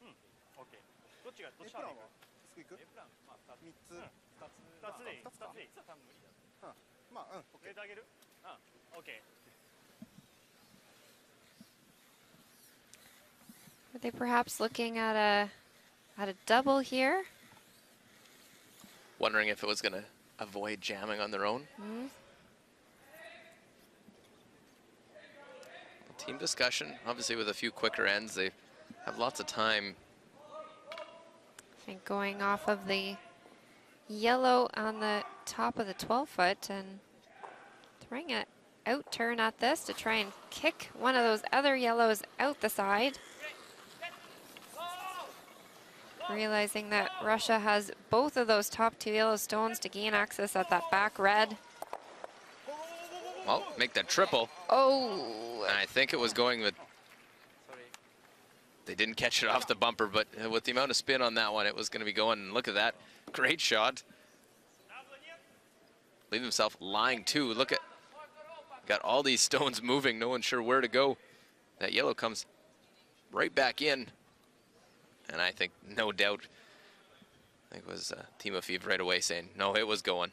Speaker 4: オッケー。どっちがどっ
Speaker 6: エプラン
Speaker 4: ちが
Speaker 6: は薄くいく
Speaker 4: エプラン、まあ2
Speaker 6: 3つ
Speaker 4: つでいい。
Speaker 6: 二つか
Speaker 4: 2つでいい。多分無理だ。
Speaker 6: まあオッケー
Speaker 4: 入れてあげる？オッケー。
Speaker 2: Are they perhaps looking at a double here?
Speaker 1: Wondering if it was going to avoid jamming on their own. Team discussion, obviously with a few quicker ends. They have lots of time.
Speaker 2: I think going off of the yellow on the top of the 12-foot and throwing an out turn at this to try and kick one of those other yellows out the side. Realizing that Russia has both of those top 2 yellow stones to gain access at that back red.
Speaker 1: Well, make that triple.
Speaker 2: Oh,
Speaker 1: And I think it was going with, they didn't catch it off the bumper, but with the amount of spin on that one, it was going to be going. And look at that, great shot. Leave himself lying too. Look at, got all these stones moving, no one sure where to go. That yellow comes right back in. And I think, no doubt, I think it was Timofeev right away saying, no, it was going.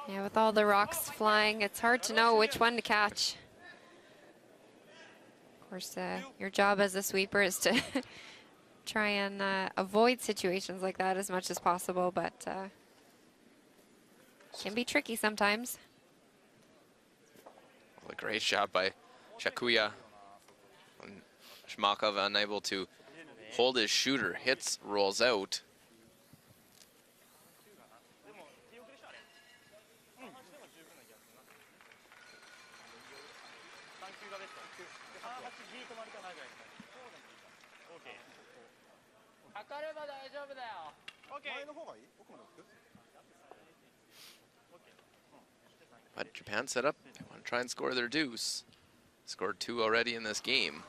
Speaker 2: yeah, with all the rocks flying, it's hard to know which one to catch. Of course, your job as a sweeper is to try and avoid situations like that as much as possible, but can be tricky sometimes.
Speaker 1: Well, a great shot by Shakuya. Shmakov unable to hold his shooter, hits, rolls out. But Japan set up, they want to try and score their deuce. Scored 2 already in this game.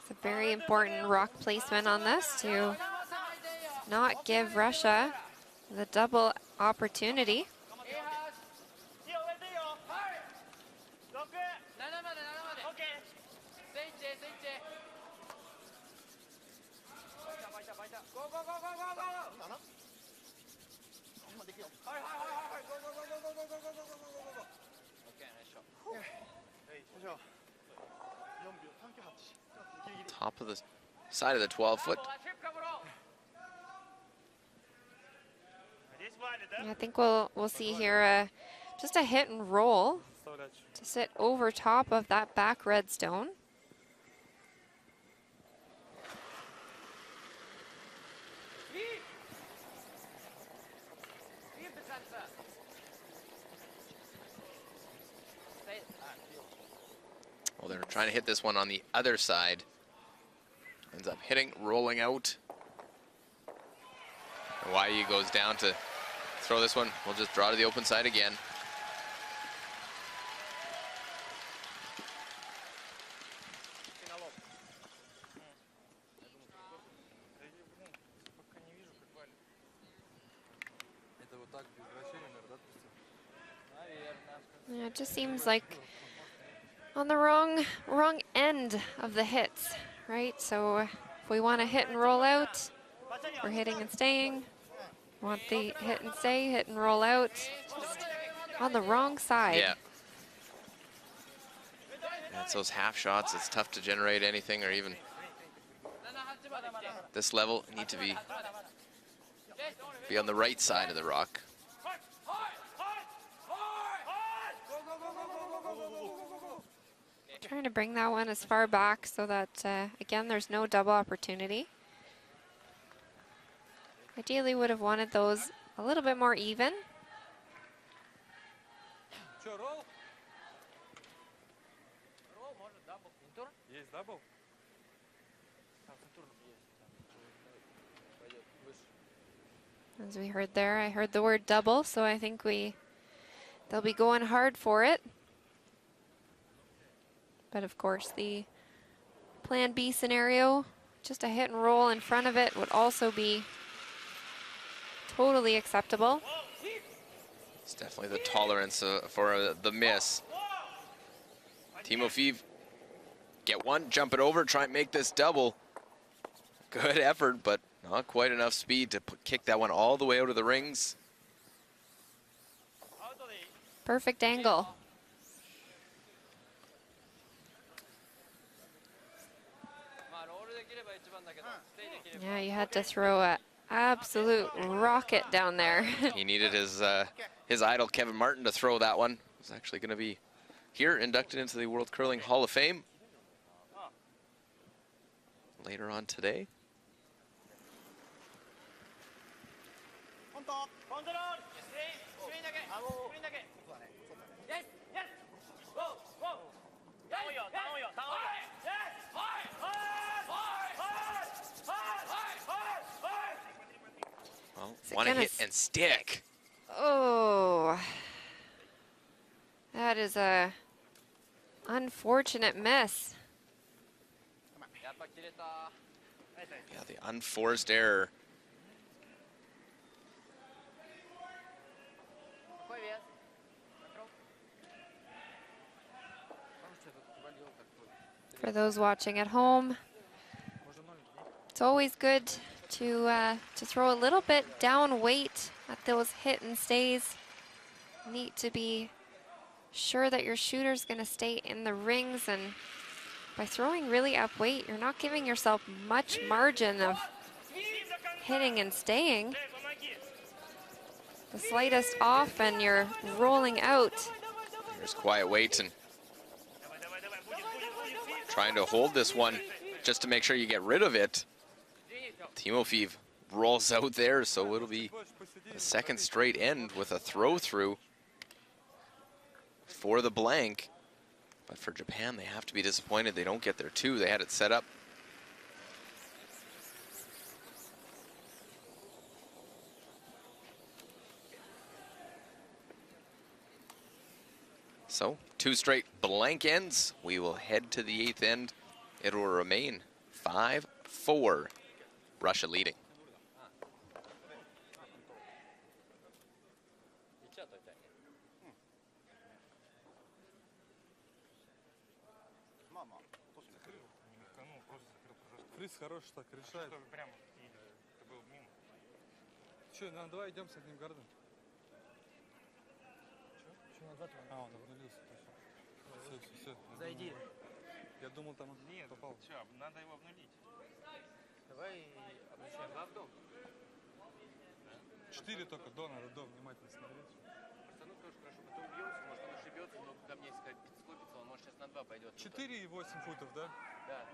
Speaker 2: It's a very important rock placement on this to not give Russia the double opportunity.
Speaker 1: Top of the side of the 12-foot.
Speaker 2: I think we'll see here just a hit and roll to sit over top of that back red stone.
Speaker 1: Well, they're trying to hit this one on the other side. Ends up hitting, rolling out. Hawaii goes down to throw this one. We'll just draw to the open side again.
Speaker 2: Yeah, it just seems like on the wrong end of the hits, right? So if we want to hit and roll out, we're hitting and staying. Want the hit and stay, hit and roll out, just on the wrong side.
Speaker 1: Yeah. It's those half shots. It's tough to generate anything, or even this level, you need to be on the right side of the rock.
Speaker 2: Trying to bring that one as far back so that, again, there's no double opportunity. Ideally would have wanted those a little bit more even. As we heard there, I heard the word double, so I think they'll be going hard for it. But of course, the plan B scenario, just a hit and roll in front of it, would also be totally acceptable.
Speaker 1: It's definitely the tolerance for the miss. Timofeev, get one, jump it over, try and make this double. Good effort, but not quite enough speed to kick that one all the way out of the rings.
Speaker 2: Perfect angle. Yeah, you had to throw an absolute rocket down there.
Speaker 1: He needed his idol Kevin Martin to throw that one. He's actually going to be here inducted into the World Curling Hall of Fame later on today. Well, want to hit and stick.
Speaker 2: Oh, that is a unfortunate miss.
Speaker 1: Yeah, the unforced error.
Speaker 2: For those watching at home, it's always good to throw a little bit down weight at those hit and stays. Need to be sure that your shooter's going to stay in the rings, and by throwing really up weight, you're not giving yourself much margin of hitting and staying. The slightest off and you're rolling out.
Speaker 1: There's quiet weights and trying to hold this one just to make sure you get rid of it. Timofeev rolls out there, so it'll be a second straight end with a throw through for the blank. But for Japan, they have to be disappointed they don't get their two. They had it set up. So, two straight blank ends. We will head to the eighth end. It will remain 5-4, Russia leading.
Speaker 7: Фриз хороший так решает. Че, нам давай идем с одним гардом. А, он обнулился. Все.
Speaker 5: Зайди.
Speaker 7: Я думал, там он попал.
Speaker 4: Все, надо его обнулить.
Speaker 5: Давай обучаем лавду.
Speaker 7: 4 только до, надо до, внимательно смотреть.
Speaker 5: Пацану тоже хорошо, потом бьемся, может он ошибется, но ко мне, если скопится, он может сейчас на 2 пойдет.
Speaker 7: 4 и 8 футов, да?
Speaker 5: Да.